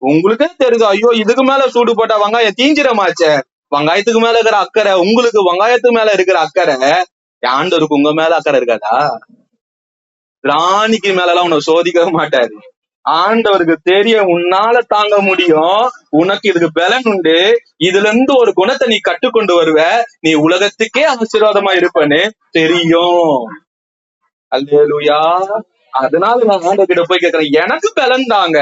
உங்களுக்கே தெரியுது, ஐயோ இதுக்கு மேல சூடு போட்டா வெங்காயம் தீஞ்சிரமாச்சே. வெங்காயத்துக்கு மேல இருக்கிற அக்கறை உங்களுக்கு, வெங்காயத்துக்கு மேல இருக்கிற அக்கறை ஆண்டவருக்கு உங்க மேல அக்கறை இருக்காதா? ராணிக்கு மேல எல்லாம் உன்னை சோதிக்க மாட்டாரு. ஆண்டவருக்கு தெரிய உன்னால தாங்க முடியும், உனக்கு இதுக்கு பலன் உண்டு, இதுல இருந்து ஒரு குணத்தை நீ கற்றுக்கொண்டு வருவ, நீ உலகத்துக்கே ஆசீர்வாதமா இருப்பன்னு தெரியும். அல்லேலூயா. அதனால நான் ஆண்டவர்கிட்ட போய் கேட்கிறேன், எனக்கு பலன் தாங்க,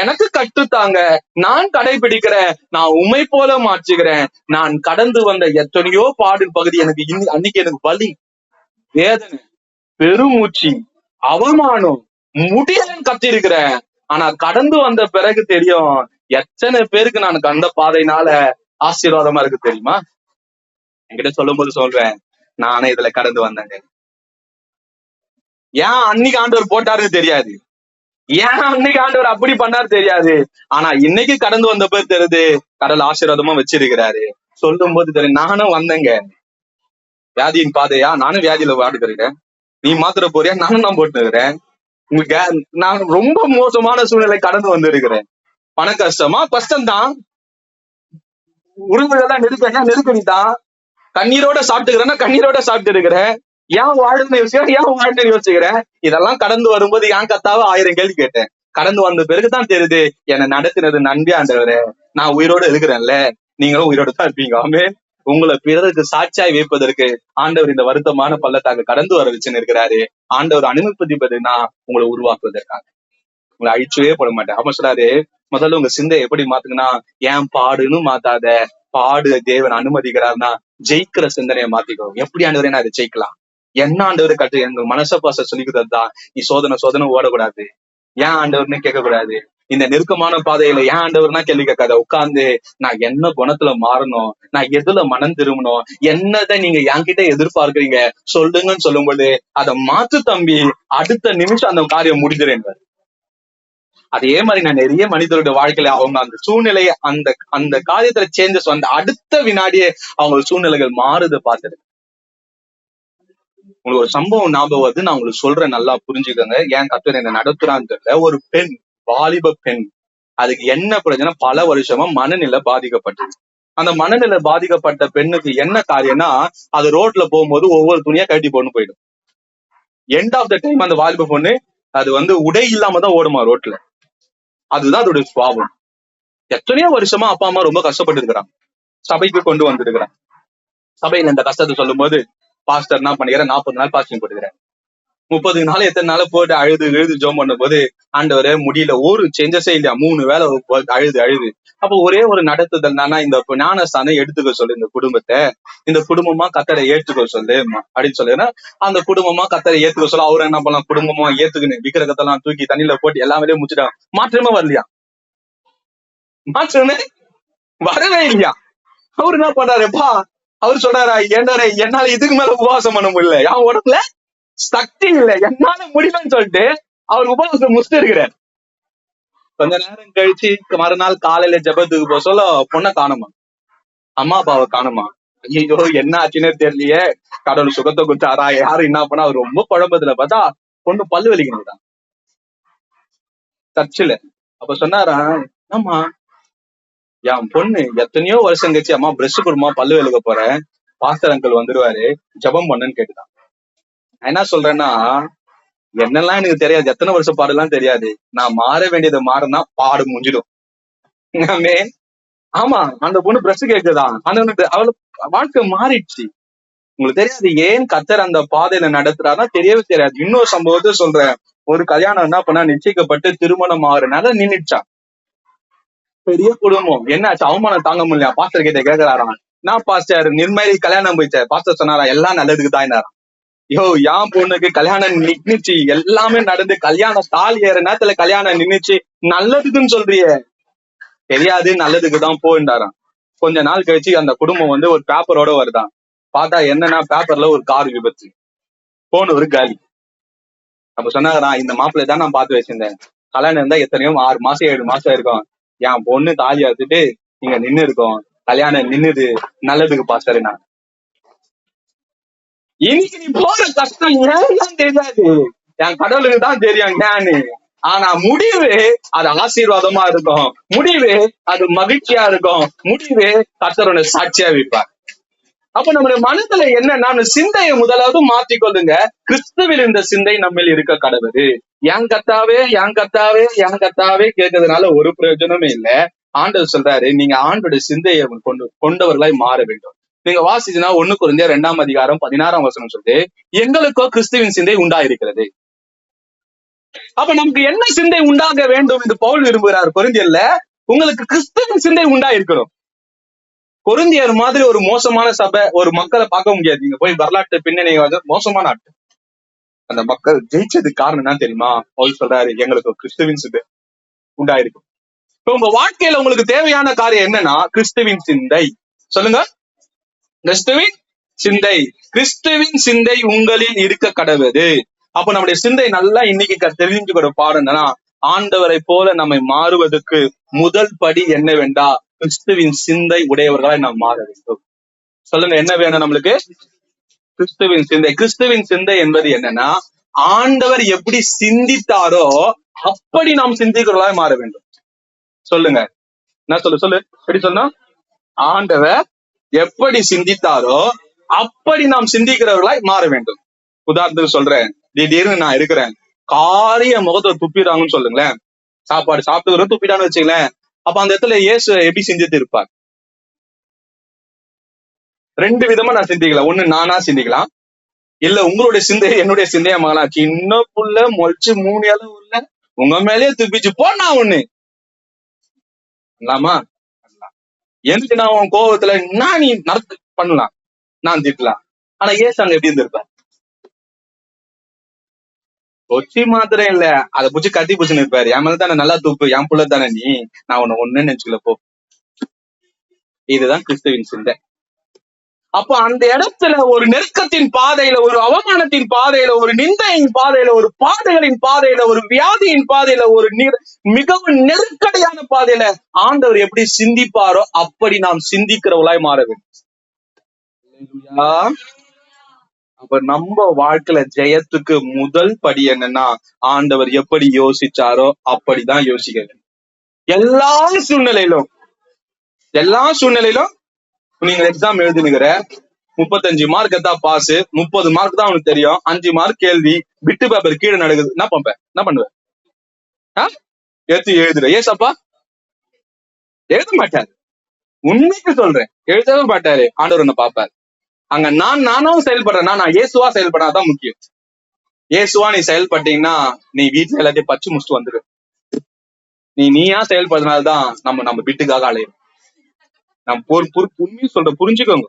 எனக்கு கற்றுத்தாங்க, நான் கடைபிடிக்கிறேன், நான் உண்மை போல மாற்றுகிறேன். நான் கடந்து வந்த எத்தனையோ பாடல் பகுதி எனக்கு அன்னைக்கு எனக்கு வலி, வேதனை, பெருமூச்சு, அவமானம், முடியலன்னு கத்திருக்கிறேன். ஆனா கடந்து வந்த பிறகு தெரியும் எத்தனை பேருக்கு நான் அந்த பாதையினால ஆசீர்வாதமா இருக்கு தெரியுமா? என்கிட்ட சொல்லும் போது சொல்றேன், நானே இதுல கடந்து வந்தேங்க. ஏன் அன்னைக்கு ஆண்டவர் போட்டாருன்னு தெரியாது, ஏன் அன்னைக்கு ஆண்டவர் அப்படி பண்ணாரு தெரியாது. ஆனா இன்னைக்கு கடந்து வந்த பேர் தெரியுது, கடவுள் ஆசீர்வாதமா வச்சிருக்கிறாரு. சொல்லும் போது தெரியும், நானும் வந்தேங்க. வியாதியின் பாதையா? நானும் வியாதியில வாடுகிறேன். நீ மாத்திர போறியா? நானும் தான் போட்டு இருக்கிறேன். நான் ரொம்ப மோசமான சூழ்நிலை கடந்து வந்திருக்கிறேன். பண கஷ்டமா? கஷ்டம்தான். உறவுகள்லாம் நெருக்கடி தான். கண்ணீரோட சாப்பிட்டுக்கிறேன்னா கண்ணீரோட சாப்பிட்டு இருக்கிறேன். ஏன் வாழ்ன்னு யோசிக்கிறேன், ஏன் வாழ்ன்னு யோசிக்கிறேன். இதெல்லாம் கடந்து வரும்போது என் கத்தாவ 1000 கேள்வி கேட்டேன். கடந்து வந்த பிறகுதான் தெரியுது, என்னை நடத்தினது நன்றி ஆண்டவரே, நான் உயிரோட இருக்கிறேன்ல, நீங்களும் உயிரோட தான் இருப்பீங்க. ஆமே. உங்களை பிறருக்கு சாட்சியாய் வைப்பதற்கு ஆண்டவர் இந்த வருத்தமான பள்ளத்தாக்கு கடந்து வர வச்சுன்னு இருக்கிறாரு. ஆண்டவர் அனுமதிப்பதுன்னா உங்களை உருவாக்குவதற்காக, உங்களை அழிச்சவே போட மாட்டேன். அப்ப சொல்றாரு, முதல்ல உங்க சிந்தையை எப்படி மாத்துங்கன்னா, ஏன் பாடுன்னு மாத்தாத, பாடு தேவன் அனுமதிக்கிறாருன்னா ஜெயிக்கிற சிந்தனையை மாத்திக்கோ. எப்படி ஆண்டவரே நான் அதை ஜெயிக்கலாம்? என்ன ஆண்டவர் கட்டு எங்க மனச பாச சொல்லிக்கிறதுதான். நீ சோதனை ஓடக்கூடாது. ஏன் ஆண்டவர்னு கேட்க கூடாது. இந்த நெருக்கமான பாதையில ஏன் ஆண்டவர்னா கேள்வி கேட்காத. உட்கார்ந்து நான் என்ன குணத்துல மாறணும், நான் எதுல மனம் திரும்பணும், என்னதை நீங்க என்கிட்ட எதிர்பார்க்கிறீங்க சொல்லுங்கன்னு சொல்லும்போது அதை மாத்து தம்பி, அடுத்த நிமிஷம் அந்த காரியம் முடிஞ்சிருங்க. அதே மாதிரி நான் நிறைய மனிதருடைய வாழ்க்கையில அவங்க அந்த சூழ்நிலையை அந்த காரியத்துல சேஞ்சஸ் வந்த அடுத்த வினாடியே அவங்க சூழ்நிலைகள் மாறுது பார்த்துட்டு. உங்களுக்கு ஒரு சம்பவம் ஞாபகம் வருது, நான் உங்களுக்கு சொல்றேன், நல்லா புரிஞ்சுக்கோங்க. ஏன் கர்த்தர் என்ன நடத்துறான்னு தெரியல. ஒரு பெண், வாலிப பெண், அதுக்கு என்ன பிரச்சனை, பல வருஷமா மனநிலை பாதிக்கப்பட்டது. அந்த மனநிலை பாதிக்கப்பட்ட பெண்ணுக்கு என்ன காரியம்னா, அது ரோட்ல போகும்போது ஒவ்வொரு துணியா கட்டி போட்டு போயிடும். எண்ட் ஆஃப் த டைம் அந்த வாலிப பொண்ணு அது வந்து உடை இல்லாம தான் ஓடுமா ரோட்ல. அதுதான் அதோடைய சுவாபம். எத்தனையோ வருஷமா அப்பா அம்மா ரொம்ப கஷ்டப்பட்டு இருக்கிறாங்க, சபைக்கு கொண்டு வந்துருக்கிறாங்க. சபையில இந்த கஷ்டத்தை சொல்லும் போது பாஸ்டர் என்ன பண்ணிக்கிறேன், 40 நாள் பாஸ்டிங் போட்டுக்கிறேன். 30 நாள் எத்தனை நாள் போட்டு அழுது ஜோம் பண்ணும் போது, ஆண்டவரே முடியல, ஒரு சேஞ்சஸே இல்லையா, 3 வேலை அழுது. அப்ப ஒரே ஒரு நடத்துதல் நானா, இந்த ஞானஸ்தானம் எடுத்துக்க சொல்லு இந்த குடும்பத்தை, இந்த குடும்பமா கத்தரை ஏற்றுக்க சொல்லு அப்படின்னு சொல்லுன்னா, அந்த குடும்பமா கத்தரை ஏத்துக்க சொல்ல. அவரு என்ன பண்ணலாம், குடும்பமா ஏத்துக்குன்னு விக்கிரகத்தெல்லாம் தூக்கி தண்ணியில போட்டு எல்லா வேலையும் முடிச்சுட்டாங்க. மாற்றமே வரலையா, மாற்றமே வரவே இல்லையா. அவரு என்ன பண்றாருப்பா, அவரு சொல்றாரா, ஏண்டவரே என்னால இதுக்கு மேல உபவாசம் பண்ண முடியல, என் உடம்புல சக்தி இல்ல, என்னால முடியலன்னு சொல்லிட்டு அவர் உபவாசம் முடிச்சுட்டு இருக்கிறார். கொஞ்ச நேரம் கழிச்சு மறுநாள் காலையில ஜெபத்துக்கு போக சொல்ல பொண்ணை காணுமா, அம்மா அப்பாவை காணுமா. ஐயோ என்ன ஆச்சுன்னே தெரியலையே, கடவுள் சுகத்தை கொடுத்தாரா, யாரு என்ன பண்ணா, அவர் ரொம்ப குழம்பத்துல பார்த்தா பொண்ணு பல்லு வலிக்கணும்தான் சர்ச்சில். அப்ப சொன்னாரா, ஆமா என் பொண்ணு எத்தனையோ வருஷம் கழிச்சு, அம்மா பிரஷ் கொடுமா பல்லு விளக்க போறேன், பாஸ்டர் அங்கிள் வந்துருவாரு ஜெபம் பண்ணுன்னு கேட்டுதான். நான் என்ன சொல்றேன்னா, என்னெல்லாம் எனக்கு தெரியாது, எத்தனை வருஷம் பாடுலாம் தெரியாது, நான் மாற வேண்டியதை மாறினா பாடு முடிஞ்சிடும். ஆமா, அந்த பொண்ணு பிரஷ் கேக்குதான். அந்த அவளுக்கு வாழ்க்கை மாறிடுச்சு. உங்களுக்கு தெரியாது ஏன் கத்தர் அந்த பாதையில நடத்துறாருன்னா தெரியவே தெரியாது. இன்னொரு சம்பவத்தை சொல்றேன். ஒரு கல்யாணம் என்ன பண்ணா, நிச்சயிக்கப்பட்டு திருமணம் ஆகுறதுனால நின்னுச்சான். பெரிய குடும்பம் என்னாச்சு, அவமானம் தாங்க முடியல. பாஸ்டர் கிட்ட கேக்குறாராம், நான் பாஸ்டர் நிர்மலி கல்யாணம் போயிச்சார். பாஸ்டர் சொன்னாரா, எல்லாம் நல்லதுக்கு தான். யோ, என் பொண்ணுக்கு கல்யாணம் நின்னுச்சு, எல்லாமே நடந்து கல்யாணம் தாலி ஏற நேரத்துல கல்யாணம் நின்னுச்சு, நல்லதுக்குன்னு சொல்றியே. தெரியாது, நல்லதுக்கு தான் போயிட்டாராம். கொஞ்ச நாள் கழிச்சு அந்த குடும்பம் ஒரு பேப்பரோட வருதான். பார்த்தா என்னன்னா, பேப்பர்ல ஒரு கார் விபத்து, போன ஒரு காலி. அப்ப சொன்னாங்க, இந்த மாப்பிள்ளை தான் நான் பார்த்து வச்சிருந்தேன். கல்யாணம் இருந்தா எத்தனையோ 6 மாசம் 7 மாசம் இருக்கும். என் பொண்ணு தாலி எடுத்துட்டு இங்க நின்னு இருக்கோம், கல்யாணம் நின்னுது, நல்லதுக்கு பாஸ்டர். நான் இன்னைக்கு நீ போற கஷ்டம் ஏன் தெரியாது, என் கடவுளுக்கு தான் தெரியும் ஏன்னு. ஆனா முடிவு அது ஆசீர்வாதமா இருக்கும், முடிவு அது மகிழ்ச்சியா இருக்கும், முடிவு கர்த்தரோட சாட்சியா வைப்பார். அப்ப நம்முடைய மனதுல என்னன்னா, சிந்தையை முதலாவது மாற்றிக்கொள்ளுங்க. கிறிஸ்துவில் இந்த சிந்தை நம்மில் இருக்க கடவுது. என் கத்தாவே என் கத்தாவே என் கத்தாவே கேட்கறதுனால ஒரு பிரயோஜனமே இல்லை. ஆண்டவர் சொல்றாரு, நீங்க ஆண்டோட சிந்தையை கொண்டவர்களாய் மாற வேண்டும். நீங்க வாசிச்சுன்னா 1 கொரிந்தியர் 2 அதிகாரம் 16 வசனம் சொல்லுது, எங்களுக்கோ கிறிஸ்துவின் சிந்தை உண்டாயிருக்கிறது. அப்ப நமக்கு என்ன சிந்தை உண்டாக வேண்டும் என்று பவுல் விரும்புகிறார் கொரிந்தியர்ல, உங்களுக்கு கிறிஸ்துவின் சிந்தை உண்டாயிருக்கணும். கொரிந்தியர் மாதிரி ஒரு மோசமான சபை, ஒரு மக்களை பார்க்க முடியாது. நீங்க போய் வரலாற்று பின்னணி மோசமான ஆட்கள். அந்த மக்கள் ஜெயிச்சதுக்கு காரணம் என்ன தெரியுமா? பவுல் சொல்றாரு, எங்களுக்கு கிறிஸ்துவின் சிந்தை உண்டாயிருக்கும். இப்ப உங்க வாழ்க்கையில உங்களுக்கு தேவையான காரியம் என்னன்னா, கிறிஸ்துவின் சிந்தை. சொல்லுங்க, கிறிஸ்துவின் சிந்தை. கிறிஸ்துவின் சிந்தை உங்களில் இருக்க கடவுது. அப்ப நம்முடைய சிந்தை நல்லா இன்னைக்கு தெரிஞ்சுக்கிற பாடம் என்னன்னா, ஆண்டவரை போல நம்மை மாறுவதற்கு முதல் படி என்னவென்றா, கிறிஸ்துவின் சிந்தை உடையவர்களாய் நாம் மாற வேண்டும். சொல்லுங்க, என்ன வேணும் நம்மளுக்கு? கிறிஸ்துவின் சிந்தை. கிறிஸ்துவின் சிந்தை என்பது என்னன்னா, ஆண்டவர் எப்படி சிந்தித்தாரோ அப்படி நாம் சிந்திக்கிறவர்களாய் மாற வேண்டும். சொல்லுங்க, என்ன சொல்லு எப்படி சொன்னா, ஆண்டவர் எப்படி சிந்தித்தாரோ அப்படி நாம் சிந்திக்கிறவர்களாய் மாற வேண்டும். உதாரணத்துக்கு சொல்றேன், திடீர்னு நான் இருக்கிறேன், காரிய முகத்துல துப்பிடாங்கன்னு சொல்லுங்களேன், சாப்பாடு சாப்பிட்டு துப்பிடான்னு வச்சுங்களேன், அப்ப அந்த இடத்துல இயேசு எப்படி சிந்தித்து இருப்பார்? 2 விதமா நான் சிந்திக்கலாம். ஒண்ணு, நானா சிந்திக்கலாம், இல்ல உங்களுடைய சிந்தை என்னுடைய சிந்தையா மகலாம். சின்ன புள்ள மொழிச்சு 3 அளவு உள்ள உங்க மேலேயே துப்பிச்சு போனா ஒண்ணு இல்லாமா, எனக்கு நான் உன் கோபத்துல நான் நீ நடத்து பண்ணலாம், நான் திட்டலாம். ஆனா ஏசு அங்க எப்படி இருந்திருப்பேன்? ஒச்சி மாத்திரம் இல்ல, அதை புடிச்சு கத்தி புடிச்சுன்னு இருப்பாரு. என் மேல தானே நல்லா துப்பு, என் புள்ள தானே நீ, நான் உன்னை ஒண்ணுன்னு நினைச்சுக்கல போ. இதுதான் கிறிஸ்துவின் சிந்தை. அப்ப அந்த இடத்துல ஒரு நெருக்கத்தின் பாதையில, ஒரு அவமானத்தின் பாதையில, ஒரு நிந்தையின் பாதையில, ஒரு பாதைகளின் பாதையில, ஒரு வியாதியின் பாதையில, ஒரு மிகவும் நெருக்கடியான பாதையில ஆண்டவர் எப்படி சிந்திப்பாரோ அப்படி நாம் சிந்திக்கிறவளாய் மாற வேண்டும். அப்ப நம்ம வாழ்க்கையில ஜெயத்துக்கு முதல் படி என்னன்னா, ஆண்டவர் எப்படி யோசிச்சாரோ அப்படிதான் யோசிக்க வேண்டும். எல்லா சூழ்நிலையிலும் நீங்க எக்ஸாம் எழுதுனுங்கிற 35 மார்க் எடுத்தா பாஸ், 30 மார்க் தான் அவனுக்கு தெரியும், 5 மார்க் கேள்வி, பிட்டு பேப்பர் கீழே நடக்குது, என்ன பண்ணுவேன்? எடுத்து எழுதுற. ஏசப்பா எழுத மாட்டாரு, உண்மைக்கு சொல்றேன், எழுதவே மாட்டாரு. ஆண்டவர் என்ன பாப்பாரு. அங்க நானும் செயல்படுறேன்னா, நான் இயேசுவா செயல்படாதான் முக்கியம். இயேசுவா நீ செயல்பட்டீங்கன்னா நீ வீட்டுல எல்லாத்தையும் பச்சு முடிச்சுட்டு வந்துரு. நீயா செயல்படுறதுனாலதான் நம்ம வீட்டுக்காக அலையும். நம்ம உண்மையை சொல்ற, புரிஞ்சுக்கோங்க.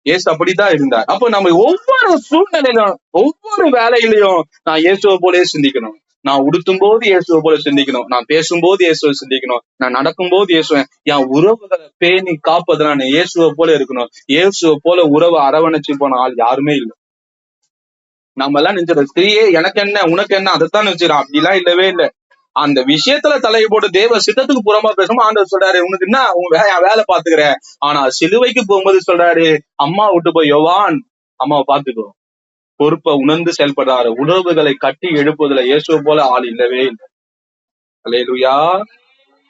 இயேசு அப்படித்தான் இருந்தார். அப்ப நம்ம ஒவ்வொரு சூழ்நிலையிலும், ஒவ்வொரு வேலையிலையும் நான் இயேசுவை போலே சிந்திக்கணும். நான் உடுத்தும் போது இயேசுவை போல சிந்திக்கணும், நான் பேசும்போது இயேசுவை சிந்திக்கணும், நான் நடக்கும் போது இயேசுவேன், என் உறவுகளை பேணி காப்பது நான் இயேசுவை போல இருக்கணும். இயேசுவை போல உறவை அரவணைச்சு போன ஆள் யாருமே இல்லை. நம்ம எல்லாம் நினைச்சிட, ஸ்திரியே எனக்கு என்ன உனக்கு என்ன, அதைத்தான் நினைச்சிடறோம். அப்படிலாம் இல்லவே இல்லை. அந்த விஷயத்துல தலையை போட்டு தேவ சித்தத்துக்கு புறமா பேசும்போது ஆண்டவர் சொல்றாரு, உனக்கு என்ன, என் வேலை பாத்துக்கிறேன். ஆனா சிலுவைக்கு போகும்போது சொல்றாரு, அம்மா விட்டு போய் யோவான் அம்மாவை பாத்துக்கோ. பொறுப்பை உணர்ந்து செயல்படுறாரு. உணர்வுகளை கட்டி எழுப்புவதில் இயேசுவை போல ஆள் இல்லவே இல்லை. அல்லேலூயா,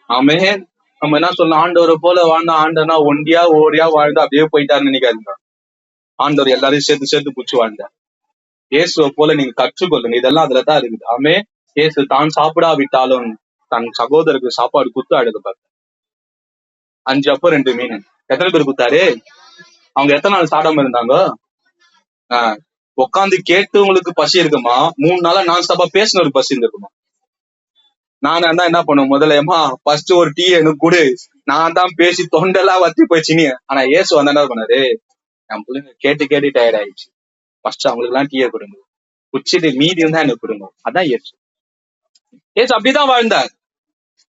ஆமென். நம்ம என்ன சொல்லலாம், ஆண்டவரை போல வாழ்ந்தா, ஆண்டனா ஒண்டியா ஓடியா வாழ்ந்தா அப்படியே போயிட்டாருன்னு நினைக்காதீங்க. ஆண்டவர் எல்லாரையும் சேர்த்து புடிச்சு வாழ்ந்தார். இயேசுவை போல நீங்க கற்றுக்கொள்ளுங்க. இதெல்லாம் அதுலதான் இருக்குது. ஆமென். இயேசு தான் சாப்பிடாவிட்டாலும் தன் சகோதரருக்கு சாப்பாடு குத்து அழுது பார்த்தார். 5 அப்போ 2 மீன். எத்தனை பேர் கொடுத்தாரு? அவங்க எத்தனை நாள் சாப்பிடாம இருந்தாங்க? உட்காந்து கேட்டவங்களுக்கு பசி இருக்குமா? 3 நாளா நான் ஸ்டாப்பா பேசினவருக்கு பசி இருந்திருக்குமா? நானா தான் என்ன பண்ணுவேன், முதல்ல ஃபர்ஸ்ட் ஒரு டீ எனக்கு கொடு, நான் தான் பேசி தொண்டெல்லாம் வத்தி போயிடுச்சுன்னு. ஆனா ஏசு வந்து என்ன பண்ணாரு, என் பிள்ளைங்க கேட்டு கேட்டு டயர்ட் ஆயிடுச்சு, ஃபர்ஸ்ட் அவங்களுக்கு எல்லாம் டீயை கொடுங்க, குச்சிட்டு மீதி இருந்தா எனக்கு கொடுங்க. அதான் ஏசு. ஏசு அப்படிதான் வாழ்ந்தார்.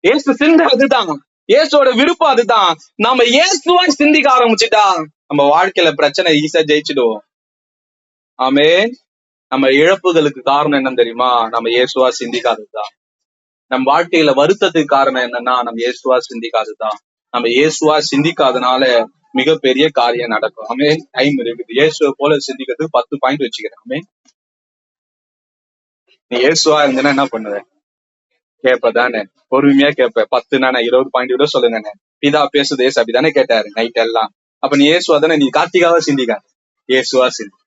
ஏசு சிந்த அதுதான், ஏசோட விருப்பம் அதுதான். நம்ம ஏசுவா சிந்திக்க ஆரம்பிச்சுட்டா நம்ம வாழ்க்கையில பிரச்சனை ஈஸியா ஜெயிச்சுடுவோம். ஆமே. நம்ம இழப்புகளுக்கு காரணம் என்னன்னு தெரியுமா? நம்ம இயேசுவா சிந்திக்காததுதான். நம்ம வாழ்க்கையில வருத்தத்துக்கு காரணம் என்னன்னா நம்ம இயேசுவா சிந்திக்காததுதான். நம்ம இயேசுவா சிந்திக்காதனால மிகப்பெரிய காரியம் நடக்கும். ஆமே. டைம் இருக்குது. இயேசுவை போல சிந்திக்கிறதுக்கு 10 பாயிண்ட் வச்சுக்கிறேன். ஆமே. நீ இயேசுவா இருந்தேன்னா என்ன பண்ணுவ? கேப்பதானே, பொறுமையா கேப்ப. 10 நானே 20 பாயிண்ட் விட சொல்லுங்க. பிதா பேசுது ஏசு அப்படிதானே கேட்டாரு நைட் எல்லாம். அப்ப நீ இயேசுவா தானே, நீ கார்த்திகாவா சிந்திக்க, இயேசுவா சிந்தி.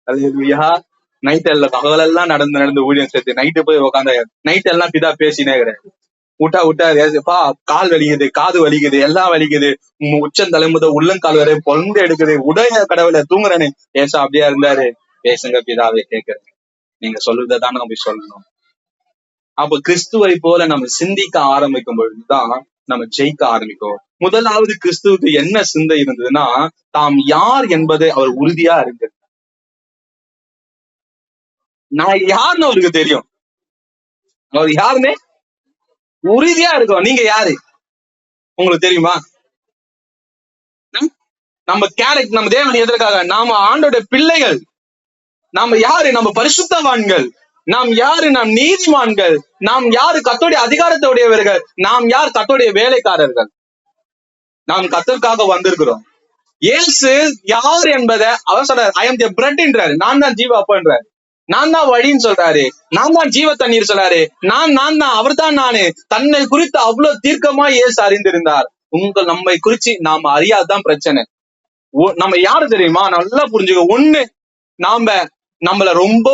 அல்லேலூயா. நைட் எல்லாம் பகலெல்லாம் நடந்து ஊழியம் சேர்த்து நைட்டு போய் உட்காந்து நைட் எல்லாம் பிதா பேசினே கிடையாது. விட்டா கால் வலிக்குது, காது வலிக்குது, எல்லாம் வலிக்குது, உச்சந்தலை உள்ளங்கால் வரை பொழுந்து எடுக்குது, உடைய கடவுளை தூங்குறேன்னு ஏசா அப்படியா இருந்தாரு. பேசுங்க பிதாவை கேட்கிறேன், நீங்க சொல்லுறதுதான் நம்ம சொல்லணும். அப்ப கிறிஸ்துவை போல நம்ம சிந்திக்க ஆரம்பிக்கும் பொழுதுதான் நம்ம ஜெயிக்க ஆரம்பிக்கும். முதலாவது கிறிஸ்துவுக்கு என்ன சிந்தை இருந்ததுன்னா, தாம் யார் என்பது அவர் உறுதியா இருக்கு. நான் யாருன்னு அவருக்கு தெரியும். அவர் யாருன்னு உறுதியா இருக்கும். நீங்க யாரு உங்களுக்கு தெரியுமா? நம்ம கேரக்டர், நம்ம தேவன் எதற்காக? நாம ஆண்டோட பிள்ளைகள். நாம யாரு? நம்ம பரிசுத்தவான்கள். நாம் யாரு? நாம் நீதிமான்கள். நாம் யாரு? கர்த்தருடைய அதிகாரத்தை உடையவர்கள். நாம் யார்? கர்த்தருடைய வேலைக்காரர்கள். நாம் கர்த்தருக்காக வந்திருக்கிறோம். இயேசு யார் என்பதை அவர் சொல்றாரு, ஐ அம் தி பிரெட் என்றாரு. நான் தான் ஜீவ அப்பன்றாரு. நான் தான் வழின்னு சொல்றாரு. நான் தான் ஜீவ தண்ணீர் சொல்றாரு. நான் தான் அவர் தான் நானு. தன்னை குறித்து அவ்வளவு தீர்க்கமா இயேசு அறிந்திருந்தார். நம்மை குறிச்சு நாம அறியாதான் பிரச்சனை. நம்ம யாரு தெரியுமா? நல்லா புரிஞ்சுக்க. ஒண்ணு, நாம நம்மள ரொம்ப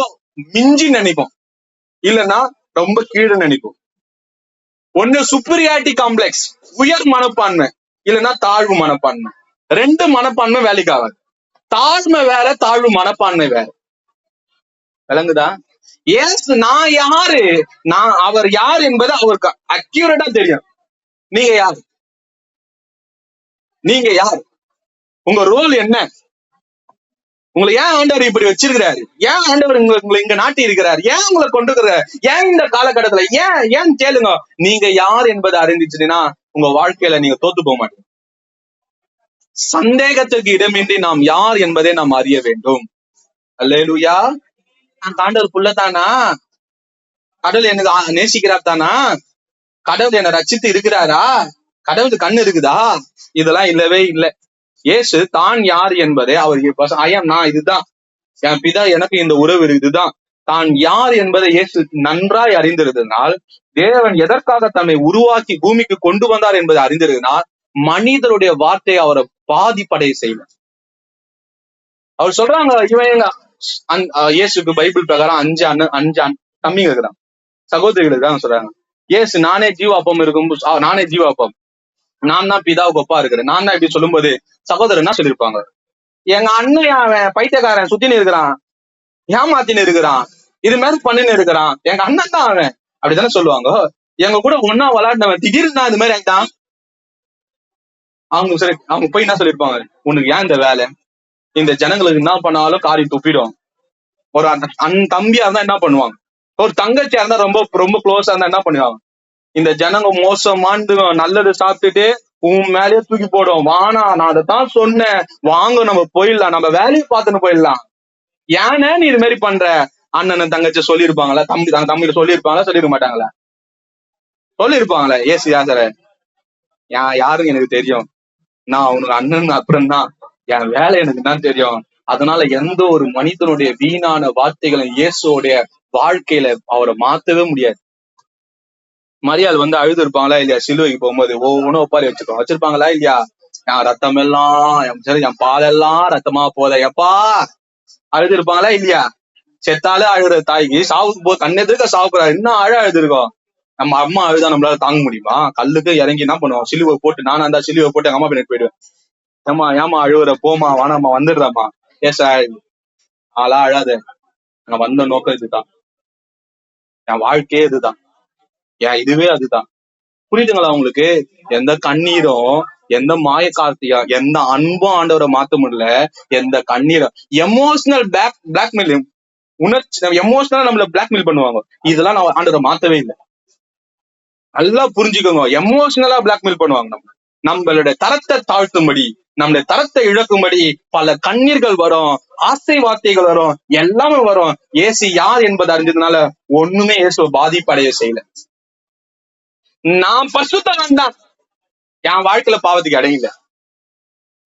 மிஞ்சி நினைப்போம், இல்லைன்னா ரொம்ப கீழே நினைப்போம். ஒண்ணு சுப்பீரியாரிட்டி காம்ப்ளெக்ஸ், உயர் மனப்பான்மை, இல்லைன்னா தாழ்வு மனப்பான்மை. 2 மனப்பான்மை வேலைக்கு ஆகாது. தாழ்மை வேற, தாழ்வு மனப்பான்மை வேற. விளங்குதா? ஏசு நான் யாரு, அவர் யார் என்பது அவருக்கு அக்யூரேட்டா தெரியும். நீங்க யாரு? நீங்க யார்? உங்க ரோல் என்ன? உங்களை ஏன் ஆண்டவர் இப்படி வச்சிருக்கிறாரு? ஏன் ஆண்டவர் உங்களை இங்க நாட்டி இருக்கிறார்? ஏன் உங்களை கொண்டு இருக்கிறார்? ஏன் இந்த காலகட்டத்துல ஏன் கேளுங்க. நீங்க யார் என்பதை அறிந்துச்சுன்னா உங்க வாழ்க்கையில நீங்க தோத்து போக மாட்டீங்க. சந்தேகத்துக்கு இடமின்றி நாம் யார் என்பதை நாம் அறிய வேண்டும். அல்லேலூயா. நான் ஆண்டவர் புள்ளதானா? கடவுள் எனக்கு நேசிக்கிறார் தானா? கடவுள் என்னை ரட்சித்து இருக்கிறாரா? கடவுளுக்கு கண்ணு இருக்குதா? இதெல்லாம் இல்லவே இல்லை. இயேசு தான் யார் என்பதை அவர் நான் இதுதான், என் பிதா எனக்கு இந்த உறவு இதுதான், தான் யார் என்பதை இயேசு நன்றாய் அறிந்திருந்தனால், தேவன் எதற்காக தன்னை உருவாக்கி பூமிக்கு கொண்டு வந்தார் என்பதை அறிந்திருந்தால், மனிதருடைய வார்த்தையை அவரை பாதிப்படைய செய்வார். அவர் சொல்றாங்க, இவங்க இயேசுக்கு பைபிள் பிரகாரம் 5 தம்பிங்க இருக்கிறான், சகோதரிகளுக்கு தான் சொல்றாங்க. இயேசு நானே ஜீவாப்பம் இருக்கும், நானே ஜீவாப்பம், நான் தான் பிதாவுக்கு ஒப்பா இருக்கிறேன், நான் தான் இப்படி சொல்லும் போது சகோதரனா சொல்லியிருப்பாங்க, எங்க அண்ணன் அவன் பைத்தியக்காரன் சுத்தின்னு இருக்கிறான், ஏமாத்தின்னு இருக்கிறான், இது மாதிரி பண்ணின்னு இருக்கிறான், எங்க அண்ணன் தான் அவன், அப்படித்தானே சொல்லுவாங்க. எங்க கூட ஒன்னா விளையாடினவன் திடீர்னு தான் இது மாதிரி ஆயிட்டான். அவங்க போய் என்ன சொல்லியிருப்பாங்க, உனக்கு ஏன் இந்த வேலை, இந்த ஜனங்களுக்கு என்ன பண்ணாலும் காரி துப்பிடும். ஒரு தம்பியா இருந்தா என்ன பண்ணுவாங்க, ஒரு தங்கச்சியா இருந்தா ரொம்ப ரொம்ப க்ளோஸா இருந்தா என்ன பண்ணுவாங்க, இந்த ஜனங்க மோசமானது நல்லது சாப்பிட்டுட்டு உன் மேலேயே தூக்கி போடும், வானா நான் அதைத்தான் சொன்னேன், வாங்க நம்ம போயிடலாம், நம்ம வேலையை பார்த்துன்னு போயிடலாம், ஏன்னா நீ இது மாதிரி பண்ற. அண்ணன் தங்கச்சி சொல்லியிருப்பாங்களா? தம்பியில சொல்லியிருப்பாங்களா? சொல்லிருக்க மாட்டாங்களா? சொல்லியிருப்பாங்களே. ஏசு யாசர யாருன்னு எனக்கு தெரியும், நான் அவனுக்கு அண்ணன் அப்புறம் தான், என் வேலை எனக்கு தான் தெரியும். அதனால எந்த ஒரு மனிதனுடைய வீணான வார்த்தைகளை இயேசுடைய வாழ்க்கையில அவரை மாத்தவே முடியாது. மரியாள் அழுது இருப்பாங்களா இல்லையா? சிலுவைக்கு போகும்போது ஒவ்வொன்றும் ஒப்பாரி வச்சிருப்பாங்களா இல்லையா? என் ரத்தம் எல்லாம், என் பால் எல்லாம் ரத்தமா போத எப்பா அழுது இருப்பாங்களா இல்லையா? செத்தாலே அழுகிற தாய்க்கு சாவுக்கு கண்ணெதிர்க்க சாவுக்குறாரு, இன்னும் அழுது இருக்கும். நம்ம அம்மா அழுதா நம்மளால தாங்க முடியுமா? கல்லுக்கு இறங்கி என்ன பண்ணுவோம், சிலுவை போட்டு, நானா இருந்தா சிலுவை போட்டு எங்க அம்மா பின்னாடி போயிடுவேன். ஏமா அழுவுற, போமா வானாமா வந்துடுறாமா. ஆளா அழாத, நான் வந்த நோக்கம் இதுதான், என் வாழ்க்கையே இதுதான், என் இதுவே அதுதான். புரியுதுங்களா உங்களுக்கு? எந்த கண்ணீரும், எந்த மாய கார்த்தியம், எந்த அன்பும் ஆண்டவரை மாத்த முடியல. எந்த கண்ணீரும் எமோஷனல் பிளாக்மெயில், உணர்ச்சி எமோஷனலா நம்மள பிளாக்மெயில் பண்ணுவாங்க. இதெல்லாம் நான் ஆண்டவரை மாத்தவே இல்லை. நல்லா புரிஞ்சுக்கோங்க, எமோஷனலா பிளாக்மெயில் பண்ணுவாங்க. நம்மளுடைய தரத்தை தாழ்த்தும்படி, நம்மளுடைய தரத்தை இழக்கும்படி பல கண்ணீர்கள் வரும், ஆசை வார்த்தைகள் வரும், எல்லாமே வரும். ஏசு யார் என்பது அறிஞ்சதுனால ஒண்ணுமே இயேசுவை பாதிப்படைய செய்யல. நான் பரிசுத்தவான் தான், என் வாழ்க்கையில பாவத்துக்கு இடையில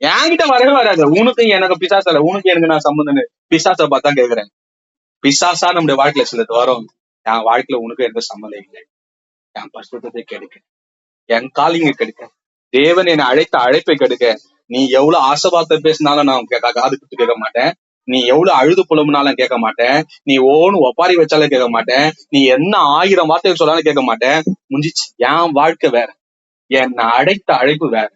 என்கிட்ட வரவே வராது. உனக்கு எனக்கு பிசாசா இல்ல, உனக்கு எனக்கு நான் சம்பந்தம் பிசாசை பார்த்தா கேக்குறேன். பிசாசா நம்முடைய வாழ்க்கையில சிலது வரும். என் வாழ்க்கையில உனக்கு எந்த சம்மந்தம் இல்லை. என் பரிசுத்தத்தை கெடுக்க, என் காலிங்க கெடுக்க, தேவன் என்னை அழைத்த அழைப்பை கெடுக்க. நீ எவ்வளவு ஆசைவார்த்தை பேசினாலும் நான் காது கொடுத்து கேட்க மாட்டேன். நீ எவ்வளவு அழுது புலம்புனாலும் கேட்க மாட்டேன். நீ ஓன்னு ஒப்பாரி வச்சாலும் கேட்க மாட்டேன். நீ என்ன 1000 வார்த்தைகள் சொன்னாலும் கேட்க மாட்டேன். முடிஞ்சிச்சு. என் வாழ்க்கை வேற, என்னை அழைத்த அழைப்பு வேற.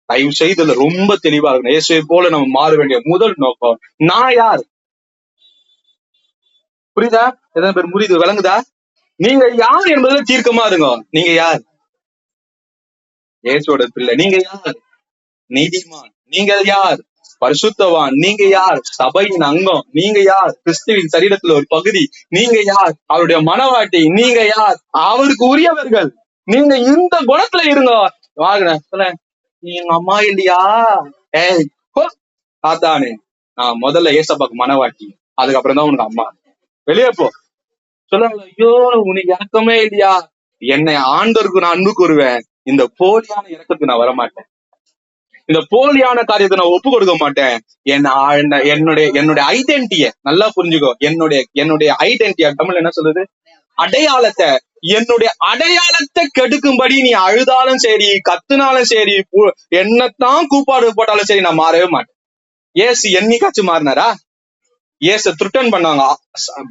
தயவு செய்து இதுல ரொம்ப தெளிவா இருக்கணும். இயேசுவை போல நம்ம மாற வேண்டிய முதல் நோக்கம், நான் யார்? புரியுதா? எத்தனை பேர் புரியுது, விளங்குதா? நீங்க யார் என்பதுல தீர்க்கமா இருங்க. நீங்க யார்? இயேசுவோட பிள்ளை. நீங்க யார்? நீதிமான். நீங்கள் யார்? பரிசுத்தவான். நீங்க யார்? சபையின் அங்கம். நீங்க யார்? கிறிஸ்துவின் சரீரத்துல ஒரு பகுதி. நீங்க யார்? அவருடைய மனவாட்டி. நீங்க யார்? அவருக்கு உரியவர்கள். நீங்க இந்த குணத்துல இருங்க. வாங்க சொல்ல, நீ எங்க அம்மா இல்லையா? ஏய் தாத்தானே, நான் முதல்ல ஏசப்பாக்கு மனவாட்டி, அதுக்கப்புறம் தான் உனக்கு அம்மா. வெளியே போ. சொல்லுவாங்க, ஐயோ உனக்கு இறக்கமே இல்லையா? என்னை ஆண்டவருக்கு நான் அன்பு கூறுவேன். இந்த போலியான இறக்கத்துக்கு நான் வரமாட்டேன். இந்த போலியான காரியத்தை நான் ஒப்பு கொடுக்க மாட்டேன். என்னுடைய ஐடென்டிட்டிய நல்லா புரிஞ்சுக்கோ. என்னுடைய ஐடென்டிட்டியா தமிழ் என்ன சொல்லுது? அடையாளத்தை, என்னுடைய அடையாளத்தை கெடுக்கும்படி நீ அழுதாலும் சரி, கத்துனாலும் சரி, என்னத்தான் கூப்பாடு போட்டாலும் சரி, நான் மாறவே மாட்டேன். ஏசு என்னைக்காச்சும் மாறினாரா? ஏசு த்ரிட்டன் பண்ணாங்க,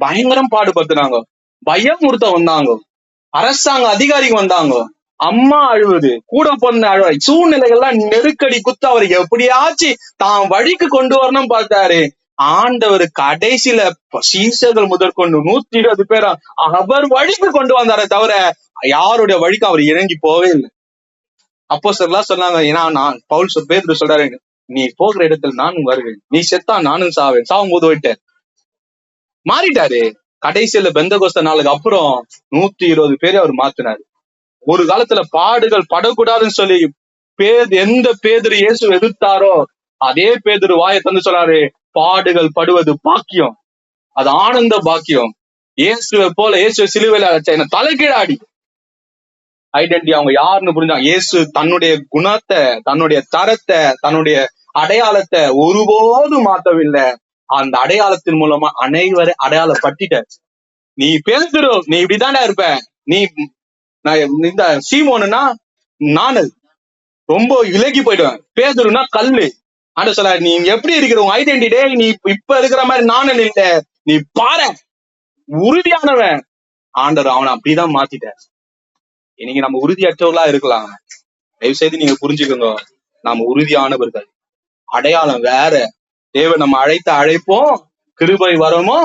பயங்கரம் பாடுபடுத்தினாங்க, பயமுறுத்த வந்தாங்க, அரசாங்க அதிகாரிகள் வந்தாங்க, அம்மா அழுவது, கூட பொண்ணு அழுவ, சூழ்நிலைகள்லாம் நெருக்கடி குத்து அவர் எப்படியாச்சும் தான் வழிக்கு கொண்டு வரணும் பார்த்தாரு. ஆண்டவர் கடைசியில சீசர்கள் முதற்கொண்டு 120 பேரா அவர் வழிக்கு கொண்டு வந்தாரே தவிர யாருடைய வழிக்கு அவர் இறங்கி போவே இல்லை. அப்போஸ்தலர்கள் சொன்னாங்க, ஏன்னா நான் பவுல் பேதுரு சொல்றாரு, நீ போகிற இடத்துல நானும் வருவேன், நீ செத்தா நானும் சாவேன். சாவும் போது போயிட்டாரு, மாறிட்டாரு. கடைசியில பெந்தகோஸ்த நாளுக்கு அப்புறம் 120 பேரை அவர் மாத்தினாரு. ஒரு காலத்துல பாடுகள் படக்கூடாதுன்னு சொல்லி எந்த பேதுரு இயேசு எதிர்த்தாரோ அதே பேதுரு வாயை தந்து சொன்னாரு, பாடுகள் படுவது பாக்கியம், அது ஆனந்த பாக்கியம். இயேசுவை போல, இயேசு சிலுவையில என்ன தலைகீழாடி ஐடென்டிட்டி அவங்க யாருன்னு புரிஞ்சாங்க. இயேசு தன்னுடைய குணத்தை, தன்னுடைய தரத்தை, தன்னுடைய அடையாளத்தை ஒருபோதும் மாத்தவில்லை. அந்த அடையாளத்தின் மூலமா அனைவரை அடையாளப்பட்டிட்ட. நீ பேசுறோ, நீ இப்படிதாண்டா இருப்ப, நீ இந்த சீமோனுன்னா நானல் ரொம்ப விலகி போயிடுவேன், பேதுருன்னா கல்லு. ஆண்ட சொல்ல, நீ எப்படி இருக்கிற உன் ஐடென்டிட்டே, நீ இப்ப இருக்கிற மாதிரி நானல் இல்ல, நீ பாரு உறுதியானவன். ஆண்டவர் அவனை அப்படிதான் மாத்திட்ட. இன்னைக்கு நம்ம உறுதியற்றவர்களா இருக்கலாம். தயவு செய்து நீங்க புரிஞ்சுக்கோங்க, நாம உறுதியானவர்கள். அடையாளம் வேற. தேவன் நம்ம அழைத்த அழைப்போம், கிருபை வரமோ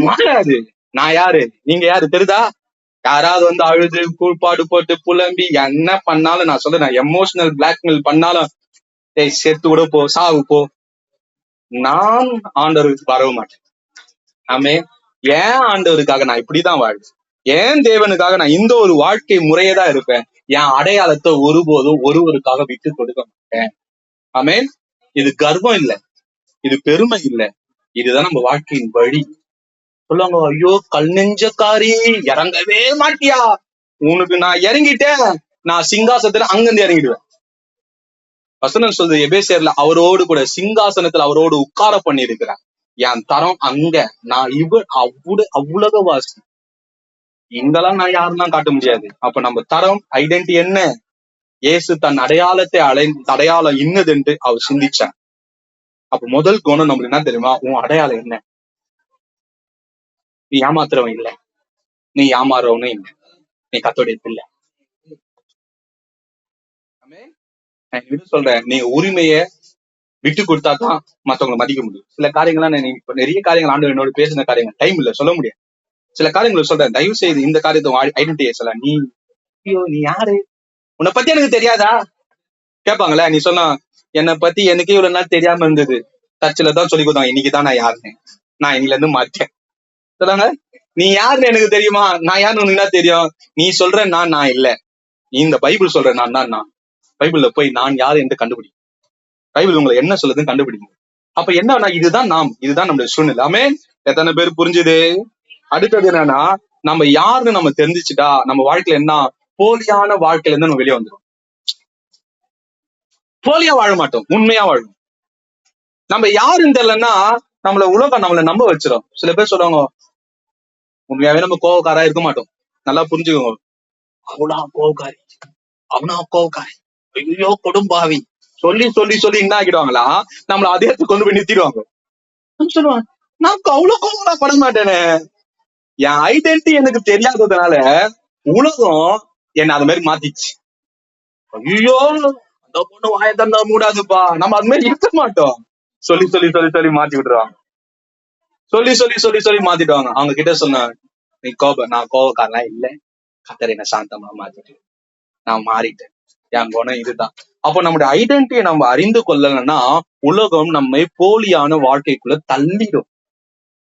மாறாது. நான் யாரு, நீங்க யாரு தெரியுதா? யாராவது வந்து அழுது கூழ்பாடு போட்டு புலம்பி என்ன பண்ணாலும், நான் சொல்றேன், எமோஷனல் பிளாக்மெயில் பண்ணாலும் சேர்த்து கூட போ, சாவு போ, நான் ஆண்டவருக்கு வரவே மாட்டேன். ஆமே, ஏன் ஆண்டவருக்காக நான் இப்படிதான் வாழ்வேன், ஏன் தேவனுக்காக நான் இந்த ஒரு வாழ்க்கை முறையதான் இருப்பேன். என் அடையாளத்தை ஒருபோதும் ஒருவருக்காக விட்டு கொடுக்க மாட்டேன். ஆமேன். இது கர்வம் இல்லை, இது பெருமை இல்லை, இதுதான் நம்ம வாழ்க்கையின் வழி. சொல்லுவாங்க, ஐயோ கல் நெஞ்சக்காரி இறங்கவே மாட்டியா? உனக்கு நான் இறங்கிட்டேன், நான் சிங்காசனத்துல அங்கிருந்து இறங்கிடுவேன். வசனம் சொல்றது எபேசியர்ல அவரோடு கூட சிங்காசனத்துல அவரோடு உட்கார பண்ணி இருக்கிறேன். என் தரம் அங்க, நான் அவ்வளவு வாசி, இங்கெல்லாம் நான் யாருன்னா காட்ட முடியாது. அப்ப நம்ம தரம் ஐடென்டி என்ன? இயேசு தன் அடையாளத்தை அடையாளம் இன்னதுன்ட்டு அவர் சிந்திச்சார். அப்ப முதல் குணம் நம்மளுக்கு என்ன தெரியுமா? உன் அடையாளம் என்ன? நீ ஏமாத்துறவன் இல்லை, நீ ஏமாறுறவனும் இல்லை. நீ கர்த்தருடைய பிள்ளை. நான் சொல்றேன், நீங்க உரிமைய விட்டு கொடுத்தாதான் மத்தவங்களை மதிக்க முடியும். சில காரியங்கள்லாம் இப்ப நிறைய காரியங்கள் ஆண்டு என்னோட பேசின காரியங்கள் டைம் இல்ல சொல்ல முடியாது. சில காரியங்களை சொல்றேன், தயவு செய்து இந்த காரியத்தை ஐடென்டிட்டியை சொல்ல. நீ ஐயோ நீ யாரு, உன்னை பத்தி எனக்கு தெரியாதா கேட்பாங்களே. நீ சொன்னா என்னை பத்தி எனக்கே இவ்வளவு நாள் தெரியாம இருந்தது, சர்ச்சில தான் சொல்லி கொடுத்தாங்க, இன்னைக்குதான் நான் யாருன்னு, நான் இன்னைல இருந்து மாற்றேன். சொல்லுங்க, நீ யாருன்னு எனக்கு தெரியுமா? நான் யாருன்னு உனக்கு என்ன தெரியும்? நீ சொல்ற நான் இல்ல, இந்த பைபிள் சொல்ற நான் தான் நான். பைபிள்ல போய் நான் யாரு என்று கண்டுபிடி. பைபிள் உங்களை என்ன சொல்லுதுன்னு கண்டுபிடிங்க. அப்ப என்னன்னா, இதுதான் இதுதான் நம்மளுடைய சூழ்நிலை. ஆமென். எத்தனை பேர் புரிஞ்சுது? அடுத்தது என்னன்னா, நம்ம யாருன்னு நம்ம தெரிஞ்சுச்சுட்டா நம்ம வாழ்க்கையில என்ன, போலியான வாழ்க்கையில இருந்து நம்ம வெளியே வந்துடும். போலியா வாழ மாட்டோம், உண்மையா வாழும். நம்ம யாருன்னு தெரியலன்னா நம்மள உலகம் நம்மள நம்ப வச்சிடும். சில பேர் சொல்லுவாங்க, உண்மையாவே நம்ம கோவக்காரா இருக்க மாட்டோம். நல்லா புரிஞ்சுக்கோங்க. அவனா கோவக்காரி, அவனா கோவக்காரி, ஐயோ கொடும்பாவி சொல்லி சொல்லி சொல்லி என்ன ஆக்கிடுவாங்களா, நம்மள அதே கொண்டு போய் நிறுத்திடுவாங்க. சொல்லுவாங்க, நான் அவ்வளவு கோவமா பட மாட்டேனே. என் ஐடென்டிட்டி எனக்கு தெரியாததுனால உலகம் என்ன அது மாதிரி மாத்திச்சு. ஐயோ அந்த பொண்ணு வாய தந்தா மூடாதுப்பா, நம்ம அது மாதிரி இருக்க மாட்டோம். சொல்லி சொல்லி சொல்லி சொல்லி மாத்தி விட்டுருவாங்க. சொல்லி சொல்லி சொல்லி சொல்லி மாத்திடுவாங்க. அவங்க கிட்ட சொன்ன, நீ நான் கோபக்காரனா இல்ல, கர்த்தர் என்ன சாந்தமா மாத்திட்டு நான் மாறிட்டேன், என் குணம் இதுதான். அப்போ நம்முடைய ஐடென்டிட்டியை நம்ம அறிந்து கொள்ளலன்னா உலகம் நம்மை போலியான வாழ்க்கைக்குள்ள தள்ளிடும்,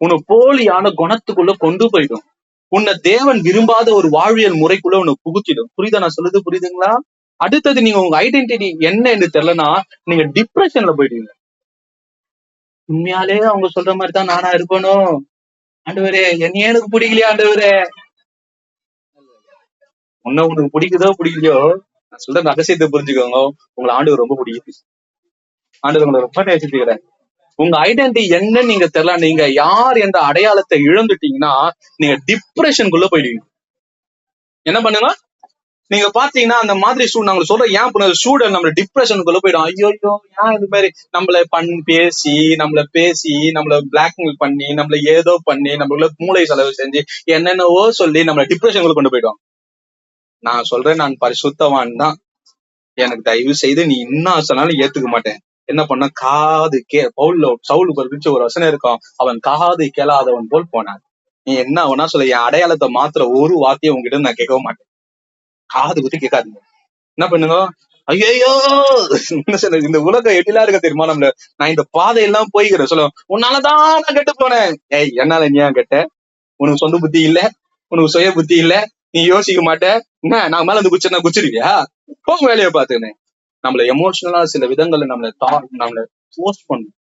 உன்னை போலியான குணத்துக்குள்ள கொண்டு போயிடும், உன்னை தேவன் விரும்பாத ஒரு வாழ்வியல் முறைக்குள்ள உன்னை புகுத்திடும். புரியுதா நான் சொல்லுது? புரியுதுங்களா? அடுத்தது நீங்க உங்க ஐடென்டிட்டி என்ன என்று தெரியலன்னா நீங்க டிப்ரெஷன்ல போயிடுவீங்க. உண்மையாலே அவங்க சொல்ற மாதிரிதான் நானா இருக்கணும், ஆண்டவரே என்னையே எனக்கு பிடிக்கலையா ஆண்டவரே. உனக்கு பிடிக்குதோ பிடிக்கலையோ, நான் சொல்ற ரகசியத்தை புரிஞ்சுக்கோங்க, உங்களை ஆண்டவர் ரொம்ப பிடிக்குது. ஆண்டவர் உங்களை ரொம்ப நேசிச்சுக்கிறேன். உங்க ஐடென்டிட்டி என்னன்னு நீங்க தெரியல, நீங்க யார் என்ற அடையாளத்தை இழந்துட்டீங்கன்னா நீங்க டிப்ரெஷனுக்குள்ள போயிடுவீங்க. என்ன பண்ணுங்க, நீங்க பாத்தீங்கன்னா அந்த மாதிரி நாங்க சொல்ற ஏன் ஸ்டூடெண்ட் நம்ம டிப்ரெஷனுக்குள்ள போயிடும். ஐயோ ஏன் இது மாதிரி நம்மள பேசி நம்மள பிளாக்மெயில் பண்ணி நம்மள ஏதோ பண்ணி நம்மள மூளை செலவு செஞ்சு என்னென்னவோ சொல்லி நம்மள டிப்ரெஷனுக்குள்ள கொண்டு போயிடும். நான் சொல்றேன், நான் பரிசுத்தவான் தான், எனக்கு தயவு செய்து நீ இன்னும் சொன்னாலும் ஏத்துக்க மாட்டேன். என்ன பண்ண, காது சவுலுக்கு ஒரு வசனம் இருக்கும், அவன் காது கேளாதவன் போல் போனான். நீ என்ன வேணா சொல்ல, என் அடையாளத்தை மாத்திர ஒரு வார்த்தையை உங்ககிட்ட நான் கேட்கவும் மாட்டேன். காது குத்தி கேட்காதீங்க. என்ன பண்ணுங்க, ஐயோ இந்த உலகம் எப்படிலாம் இருக்க தெரியுமா நம்மள. நான் இந்த பாதையெல்லாம் போய்கிறேன், சொல்ல உன்னாலதான் நான் கெட்டு போனேன். ஏய் என்னால நீ ஏன் கெட்ட? உனக்கு சொந்த புத்தி இல்ல, உனக்கு சுய புத்தி இல்ல, நீ யோசிக்க மாட்டேன். என்ன நான் மேல வந்து குச்சிருவியா? போக வேலையை பாத்துக்கினே. நம்மள எமோஷனலா சில விதங்கள்ல நம்மள போஸ்ட் பண்ணும்.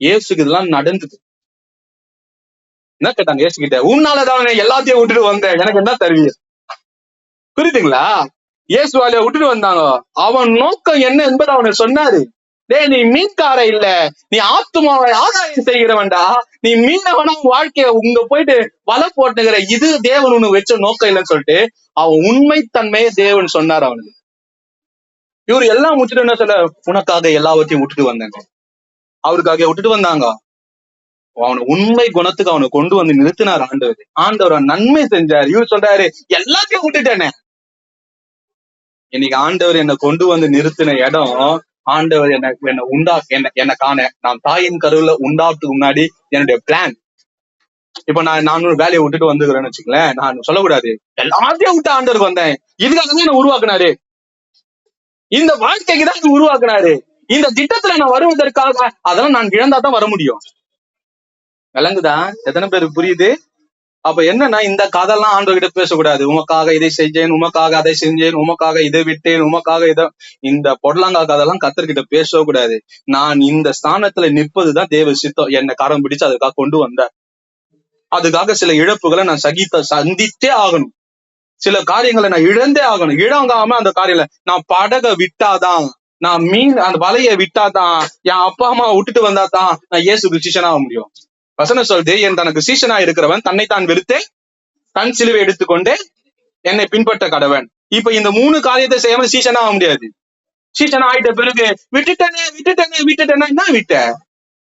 ஏசுக்கு இதெல்லாம் நடந்தது. என்ன கேட்டாங்க ஏசு கிட்ட, உன்னாலதான் எல்லாத்தையும் விட்டுட்டு வந்தேன், எனக்கு என்ன தருவீங்க? புரியுதுங்களா? இயேசுவால விட்டுட்டு வந்தாங்க. அவன் நோக்கம் என்ன என்பது அவனை சொன்னாரு. நீ மீன்கார இல்ல, நீ ஆத்துமாவை ஆதாயம் செய்கிறவன்டா, நீ மீனவனா வாழ்க்கைய உங்க போயிட்டு வலை போட்டுகிற, இது தேவன் உனக்கு வச்ச நோக்கம் இல்லைன்னு சொல்லிட்டு அவன் உண்மைத்தன்மையை தேவன் சொன்னார் அவனுக்கு. இவரு எல்லாம் விட்டுட்டு என்ன சொல்ல, உனக்காக எல்லாவற்றையும் விட்டுட்டு வந்தாங்க. அவருக்காக விட்டுட்டு வந்தாங்க. அவனை உண்மை குணத்துக்கு அவனை கொண்டு வந்து நிறுத்தினார் ஆண்டவர். ஆண்டவர் நன்மை செஞ்சாரு. இவர் சொல்றாரு, எல்லாத்தையும் விட்டுட்டேனே. இன்னைக்கு ஆண்டவர் என்னை கொண்டு வந்து நிறுத்தின இடம், ஆண்டவர் என்ன காண நான் தாயின் கருவுல உண்டாட்டுக்கு முன்னாடி என்னுடைய பிளான். இப்ப நான் வேலையை விட்டுட்டு வந்துக்கிறேன்னு வச்சுக்கலேன், நான் சொல்லக்கூடாது எல்லாத்தையும் விட்டு ஆண்டவருக்கு வந்தேன், இதுக்காக தான் என்ன உருவாக்குனாரு, இந்த வாழ்க்கைக்கு தான் உருவாக்குனாரு, இந்த திட்டத்துல நான் வருவதற்காக. அதெல்லாம் நான் இழந்தா தான் வர முடியும். விளங்குதா? எத்தனை பேருக்கு புரியுது? அப்ப என்னன்னா, இந்த கதையெல்லாம் ஆண்டவர்கிட்ட பேசக்கூடாது. உமக்காக இதை செஞ்சேன், உமக்காக அதை செஞ்சேன், உமக்காக இதை விட்டேன், உமக்காக இதை, இந்த பொடலாங்கா கதையெல்லாம் கர்த்தர்கிட்ட பேசவே கூடாது. நான் இந்த ஸ்தானத்துல நிற்பதுதான் தேவ சித்தம். என்னை கரம் பிடிச்சு அதுக்காக கொண்டு வந்த, அதுக்காக சில இழப்புகளை நான் சந்தித்தே ஆகணும். சில காரியங்களை நான் இழந்தே ஆகணும். இழங்காம அந்த காரியங்களை நான் படகை விட்டாதான், நான் அந்த வலையை விட்டாதான், என் அப்பா அம்மா விட்டுட்டு வந்தாதான் நான் இயேசுக்கு சீஷனா ஆக முடியும். வசனம் சொல்லுது, என் தனக்கு சீஷனா இருக்கிறவன் தன்னைத்தான் வெறுத்தே தன் சிலுவை எடுத்துக்கொண்டே என்னை பின்பற்ற கடவன். இப்ப இந்த 3 காரியத்தை செய்யாம சீஷனா ஆக முடியாது. சீஷனா ஆயிட்ட பிறகு விட்டுட்டேனே என்ன விட்ட,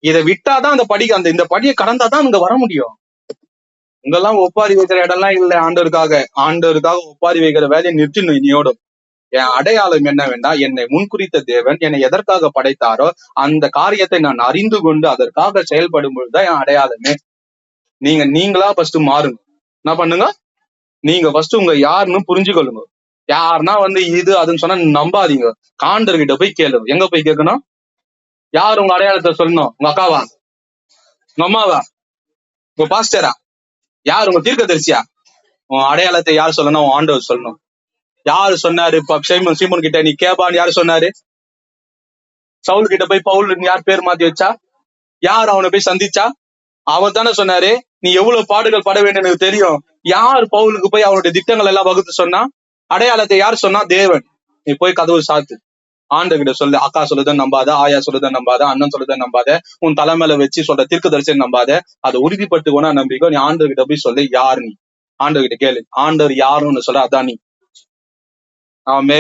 இதை விட்டாதான் அந்த இந்த படியை கடந்தாதான் அங்க வர முடியும். இங்கெல்லாம் ஒப்பாரி வைக்கிற இடம்லாம் இல்ல. ஆண்டவருக்காக ஒப்பாரி வைக்கிற வேலையை நிறுத்திடணும் இனியோட. என் அடையாளம் என்னவென்றா, என்னை முன்குறித்த தேவன் என்னை எதற்காக படைத்தாரோ அந்த காரியத்தை நான் அறிந்து கொண்டு அதற்காக செயல்படும் பொழுதுதான் என் அடையாளமே. நீங்களா ஃபர்ஸ்ட் மாறுங்க. என்ன பண்ணுங்க, நீங்க ஃபர்ஸ்ட் உங்க யாருன்னு புரிஞ்சுக்கொள்ளுங்க. யாருன்னா இது அதுன்னு சொன்னா நம்பாதீங்க. காண்டர்கிட்ட போய் கேளுங்க. எங்க போய் கேட்கணும்? யார் உங்க அடையாளத்தை சொல்லணும்? உங்க அக்காவா, உங்க அம்மாவா, உங்க பாஸ்டரா, யார் உங்க தீர்க்கதரிசியா? உன் அடையாளத்தை யார் சொல்லணும்? உன் ஆண்டவர் சொல்லணும். யாரு சொன்னாரு? சீமோன் கிட்ட நீ கேபான்னு யாரு சொன்னாரு? சவுல் கிட்ட போய் பவுல் யார் பேர் மாத்தி வச்சா? யார் அவனை போய் சந்திச்சா? அவர் தானே சொன்னாரு நீ எவ்வளவு பாடுகள் பட வேண்டும் எனக்கு தெரியும். யார் பவுலுக்கு போய் அவனுடைய திட்டங்கள் எல்லாம் வகுத்து சொன்னா? அடையாளத்தை யார் சொன்னா? தேவன். நீ போய் கதவு சாத்து, ஆண்டகிட்ட சொல்லு. அக்கா சொல்லுதான் நம்பாத, ஆயா சொல்லுதான் நம்பாத, அண்ணன் சொல்லுதான் நம்பாத, உன் தலைமையில வச்சு சொல்ற தீர்க்கதரிசனம் நம்பாத. அதை உறுதிப்பட்டுக்கோனா நம்பிக்கோ. நீ ஆண்டவர்கிட்ட போய் சொல்லு, யாரு நீ? ஆண்டவர்கிட்ட கேளு, ஆண்டவர் யாருன்னு சொல்ல, அதான் நீ. ஆமே.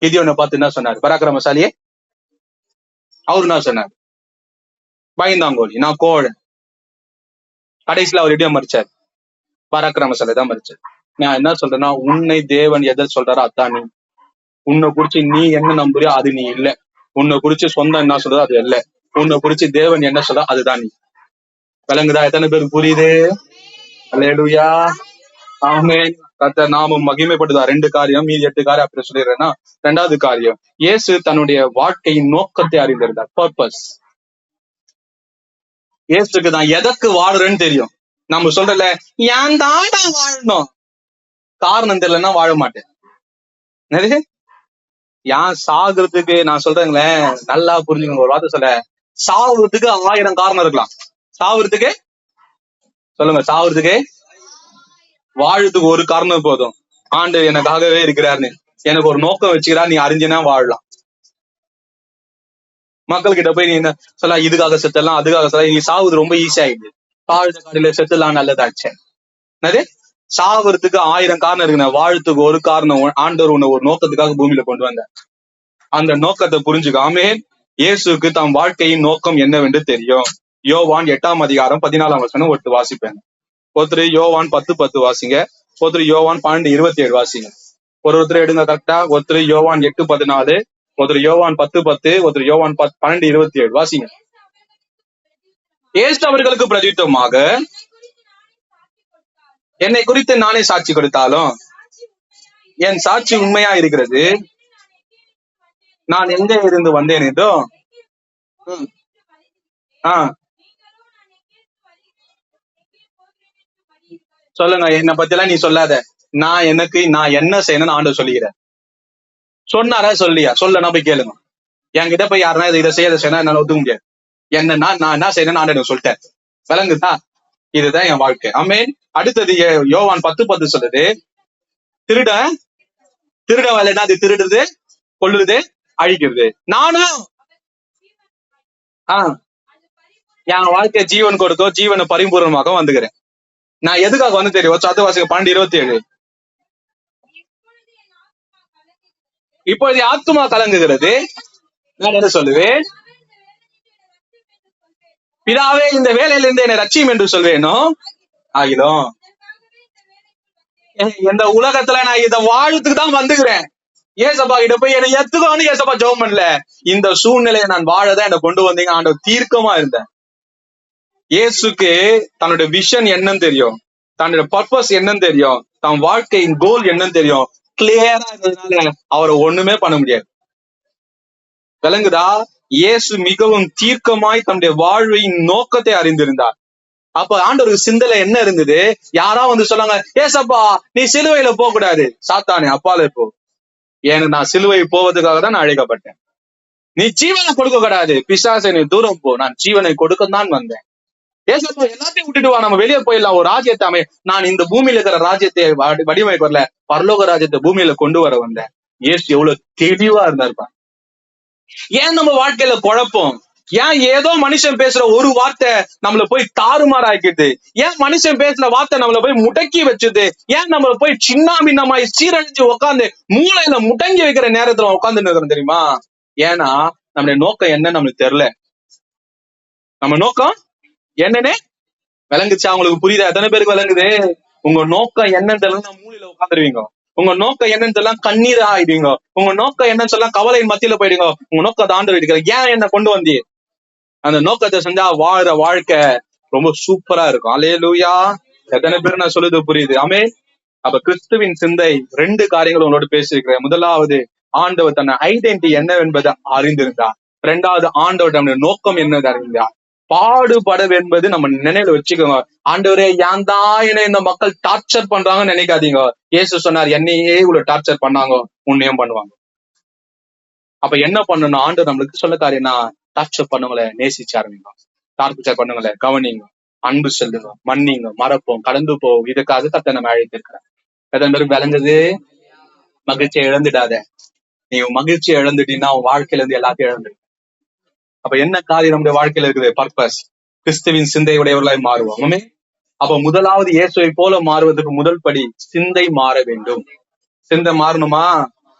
கிதியோனை பார்த்து என்ன சொன்னாரு? பராக்கிரமசாலியே. அவரு என்ன சொன்னாரு? பயந்தாங்கோலி, நான் கோழன். கடைசியில அவர் எப்படியா மறிச்சாரு? பராக்கிரமசாலி தான் மறிச்சாரு. நான் என்ன சொல்றேன்னா, உன்னை தேவன் எதை சொல்றாரோ அதான் நீ. உன்னை குறிச்சு நீ என்ன நம்புறியோ அது நீ இல்ல. உன்னை குறிச்சு சொந்தம் என்ன சொல்றதோ அது இல்ல. உன்னை குறிச்சு தேவன் என்ன சொல்றோ அதுதான் நீ. விளங்குதா? எத்தனை பேருக்கு புரியுது? அல்லேலூயா, ஆமென். கர்த்தர் நாமம் மகிமைப்படுதா. 2 காரியம், மீதி 8 காரியம் அப்படி சொல்லிடுறேன்னா. 2வது காரியம், இயேசு தன்னுடைய வாழ்க்கையின் நோக்கத்தை அறிந்திருந்தார். பர்பஸ். இயேசுக்கு தான் எதற்கு வாழுறேன்னு தெரியும். நம்ம சொல்றல, ஏன் தாண்டா வாழணும், காரணம் தெரியலன்னா வாழ மாட்டேன். என்னது? ஏன் சாகுறதுக்கு நான் சொல்றேங்களேன், நல்லா புரிஞ்சுக்கணும். ஒரு வார்த்தை சொல்ல, சாவுறதுக்கு 1000 காரணம் இருக்கலாம். சாவுறதுக்கு சொல்லுங்க, சாவுறதுக்கு வாழறதுக்கு ஒரு காரணம் போதும். ஆண்டு எனக்காகவே இருக்கிறாருன்னு, எனக்கு ஒரு நோக்கம் வச்சுக்கிறார், நீ அறிஞ்சினா வாழலாம். மக்கள் கிட்ட போய் நீ என்ன சொல்ல, இதுக்காக செத்துலாம் அதுக்காக சொல்ல, நீ சாவுது ரொம்ப ஈஸி ஆயிடுது. வாழ்ந்த காலையில செத்துலாம் நல்லதாச்சு. என்னது? சாவுறதுக்கு 1000 காரணம் இருக்குண்ணா, வாழ்த்துக்கு ஒரு காரணம். ஆண்டவர் உன்னை ஒரு நோக்கத்துக்காக பூமியில கொண்டு வந்த, அந்த நோக்கத்தை புரிஞ்சுக்காம இயேசுக்கு தம் வாழ்க்கையின் நோக்கம் என்னவென்று தெரியும். யோவான் 8ஆம் அதிகாரம் 14ஆம் வசனம் ஒருத்தர் வாசிப்பேன். ஒருத்தர் யோவான் 10:10 வாசிங்க. ஒருத்தர் யோவான் 12:27 வாசிங்க. ஒருத்தர் எடுங்க கரெக்டா. ஒருத்தர் யோவான் 8:14, ஒருத்தர் யோவான் 10:10, ஒருத்தர் யோவான் 12:27 வாசிங்க. இயேசு அவர்களுக்கு பிரதியுத்தரமாக, என்னை குறித்து நானே சாட்சி கொடுத்தாலும் என் சாட்சி உண்மையா இருக்கிறது. நான் எங்க இருந்து வந்தேன் என்றோ சொல்லுங்க. என்னை பத்தி எல்லாம் நீ சொல்லாத. நான் என்ன செய்யணும்னு ஆண்டவர் சொல்லிக்கிறேன். சொன்னாரா சொல்லியா? சொல்லனா போய் கேளுங்க. என்கிட்ட போய் யாருன்னா இதை செய்யணும் என்னால ஒத்துக்க முடியாது. என்னன்னா நான் என்ன செய்யணும்னு ஆண்டவர் சொல்லிட்டேன். விளங்குதா? இதுதான் என் வாழ்க்கை. ஆமென். அடுத்தது யோவான் 10:10 சொல்லுது, திருட வேலைன்னா அது திருடுறது, கொல்லுறது, அழிக்கிறது. நானும் என் வாழ்க்கை ஜீவன் கொடுத்தோ ஜீவனை பரிபூர்ணமாக வந்துக்கிறேன். நான் எதுக்காக வந்து தெரியும்? சத்துவாசிங்க 12:27. இப்பொழுது ஆத்துமா கலங்குகிறது, நான் என்ன சொல்லுவேன்? பிதாவே இந்த வேலையில இருந்து என்னை ரட்சியும் என்று சொல்வேனோ ஆகிலும் இந்த உலகத்துல நான் இத வாழ்த்துக்கு தான் வந்துக்கிறேன். ஏசப்பா கிட்ட போய் என்னை எத்துக்கோன்னு ஏசப்பா ஜெபம் பண்ணல. இந்த சூழ்நிலையை நான் வாழதான் என்னை கொண்டு வந்தீங்க. ஆண்டவர் தீர்க்கமா இருந்தேன். இயேசுக்கு தன்னுடைய விஷன் என்னன்னு தெரியும், தன்னுடைய பர்பஸ் என்னன்னு தெரியும், தன் வாழ்க்கையின் கோல் என்னன்னு தெரியும். கிளியரா இருந்ததுனால அவரை ஒண்ணுமே பண்ண முடியாது. விளங்குதா? இயேசு மிகவும் தீர்க்கமாய் தன்னுடைய வாழ்வின் நோக்கத்தை அறிந்திருந்தார். அப்ப ஆண்டவருக்கு சிந்தனை என்ன இருந்தது? யாரா வந்து சொன்னாங்க, ஏசப்பா நீ சிலுவையில போக கூடாது, சாத்தானே அப்பாலே போ, ஏன்னா நான் சிலுவை போவதுக்காக தான் நான் அழைக்கப்பட்டேன். நீ ஜீவனை கொடுக்க கூடாது, பிசாசை நீ தூரம் போ, நான் ஜீவனை கொடுக்க தான் வந்தேன். ஏசப்பா எல்லாத்தையும் விட்டுட்டு வா, நம்ம வெளியே போயிடலாம், ஒரு ராஜ்யத்தை நான் இந்த பூமியில இருக்கிற ராஜ்யத்தை வடிவமைக்க வரல, பரலோக ராஜ்யத்தை பூமியில கொண்டு வர வந்தேன். இயேசு எவ்வளவு தெளிவா இருந்தாருப்பா. ஏன் நம்ம வாழ்க்கையில குழப்பம்? ஏன் ஏதோ மனுஷன் பேசுற ஒரு வார்த்தை நம்மள போய் தாறுமாறாக்கிட்டு? ஏன் மனுஷன் பேசுற வார்த்தை நம்மள போய் முடக்கி வச்சுது? ஏன் நம்மள போய் சின்ன பின்னமாய் சீரழிஞ்சு உட்காந்து மூளையில முடங்கி வைக்கிற நேரத்துல உட்காந்து இருக்கிறோம் தெரியுமா? ஏன்னா நம்மளுடைய நோக்கம் என்ன நம்மளுக்கு தெரியல. நம்ம நோக்கம் என்னன்னு விளங்குச்சா? உங்களுக்கு புரியுதா? எத்தனை பேருக்கு விளங்குது? உங்க நோக்கம் என்னன்னு தெரியல, மூலையில உட்காந்துருவீங்க. உங்க நோக்கம் என்னன்னு சொல்லலாம் கண்ணீர் ஆயிடுவீங்க. உங்க நோக்கம் என்னன்னு சொல்லலாம் கவலையின் மத்தியில போயிடுங்க. உங்க நோக்கத்தை ஆண்டவர் இருக்கிற ஏன் என்ன கொண்டு வந்தி, அந்த நோக்கத்தை செஞ்சா வாழ்ற வாழ்க்கை ரொம்ப சூப்பரா இருக்கும். அல்லேலூயா. எத்தனை பேர் நான் சொல்லுது புரியுது? ஆமென். அப்ப கிறிஸ்துவின் சிந்தை 2 காரியங்கள் உங்களோட பேசியிருக்கிறேன். முதலாவது, ஆண்டவர் தன்னை ஐடென்டி என்னவென்பதை அறிந்திருந்தார். 2வது, ஆண்டவர் தன்னுடைய நோக்கம் என்னது அறிந்தார். பாடுபட என்பது நம்ம நினைவுல வச்சுக்கோங்க. ஆண்டவரே ஏன் தான் என்ன இந்த மக்கள் டார்ச்சர் பண்றாங்கன்னு நினைக்காதீங்க. இயேசு சொன்னார், என்னையே இவ்வளவு டார்ச்சர் பண்ணாங்க, உன்னையும் பண்ணுவாங்க. அப்ப என்ன பண்ணணும்? ஆண்டவர் நம்மளுக்கு சொல்ல காரியம்னா, டார்ச்சர் பண்ணுங்களே நேசிச்சாருங்க, டார்ச்சர் பண்ணுங்களே கவனிங்க, அன்பு செல்லுங்க, மன்னிங்க, மறப்போம், கடந்து போவோம். இதுக்காக கர்த்தர் நம்ம அழைத்திருக்கிறேன். எத்தனை பேருக்கு விளங்குது? மகிழ்ச்சியை இழந்துடாத. நீ மகிழ்ச்சியை இழந்துட்டீங்கன்னா உன் வாழ்க்கையில இருந்து எல்லாத்தையும் இழந்துடு. அப்ப என்ன காரியம் நம்முடைய வாழ்க்கையில இருக்குது? பர்பஸ். கிறிஸ்துவின் சிந்தை உடையவர்களாய் மாறுவோம். அப்ப முதலாவது இயேசுவை போல மாறுவதற்கு முதல் படி சிந்தை மாற வேண்டும். சிந்தை மாறணுமா?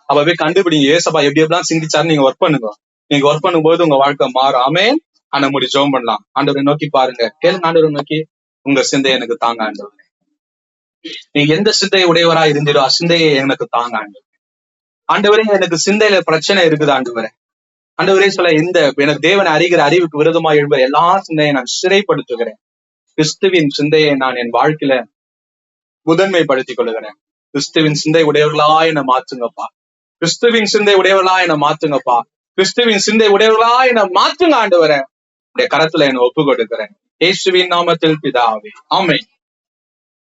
அப்ப போய் கண்டுபிடிங்க ஏசப்பா எப்படி எப்படிலாம் சிந்திச்சாரு. நீங்க ஒர்க் பண்ணுங்க. நீங்க ஒர்க் பண்ணும்போது உங்க வாழ்க்கை மாறும். ஆமென். அந்த முடி ஜெபம் பண்ணலாம். ஆண்டவரை நோக்கி பாருங்க, கேளுங்க. ஆண்டவரை நோக்கி, உங்க சிந்தை எனக்கு தாங்க ஆண்டவர். நீங்க எந்த சிந்தை உடையவரா இருந்தீரோ அசிந்தையை எனக்கு தாங்க ஆண்டவர். ஆண்டவரே எனக்கு சிந்தையில பிரச்சனை இருக்குது ஆண்டவரே. ஆண்டவரே சொல்ல, இந்த எனக்கு தேவனை அறிகிற அறிவுக்கு விரோதமா எழுப எல்லா சிந்தையை நான் சிறைப்படுத்துகிறேன். கிறிஸ்துவின் சிந்தையை நான் என் வாழ்க்கையில முதன்மைப்படுத்திக் கொள்ளுகிறேன். கிறிஸ்துவின் சிந்தை உடையவர்களா என்னை மாற்றுங்கப்பா. கிறிஸ்துவின் சிந்தை உடையவர்களா என்னை மாற்றுங்கப்பா. கிறிஸ்துவின் சிந்தை உடையவர்களா என்னை மாற்றுங்க ஆண்டவரே. உடைய கரத்துல என்னை ஒப்பு கொடுக்கிறேன். இயேசுவின் நாமத்தில் பிதாவே, ஆமென்.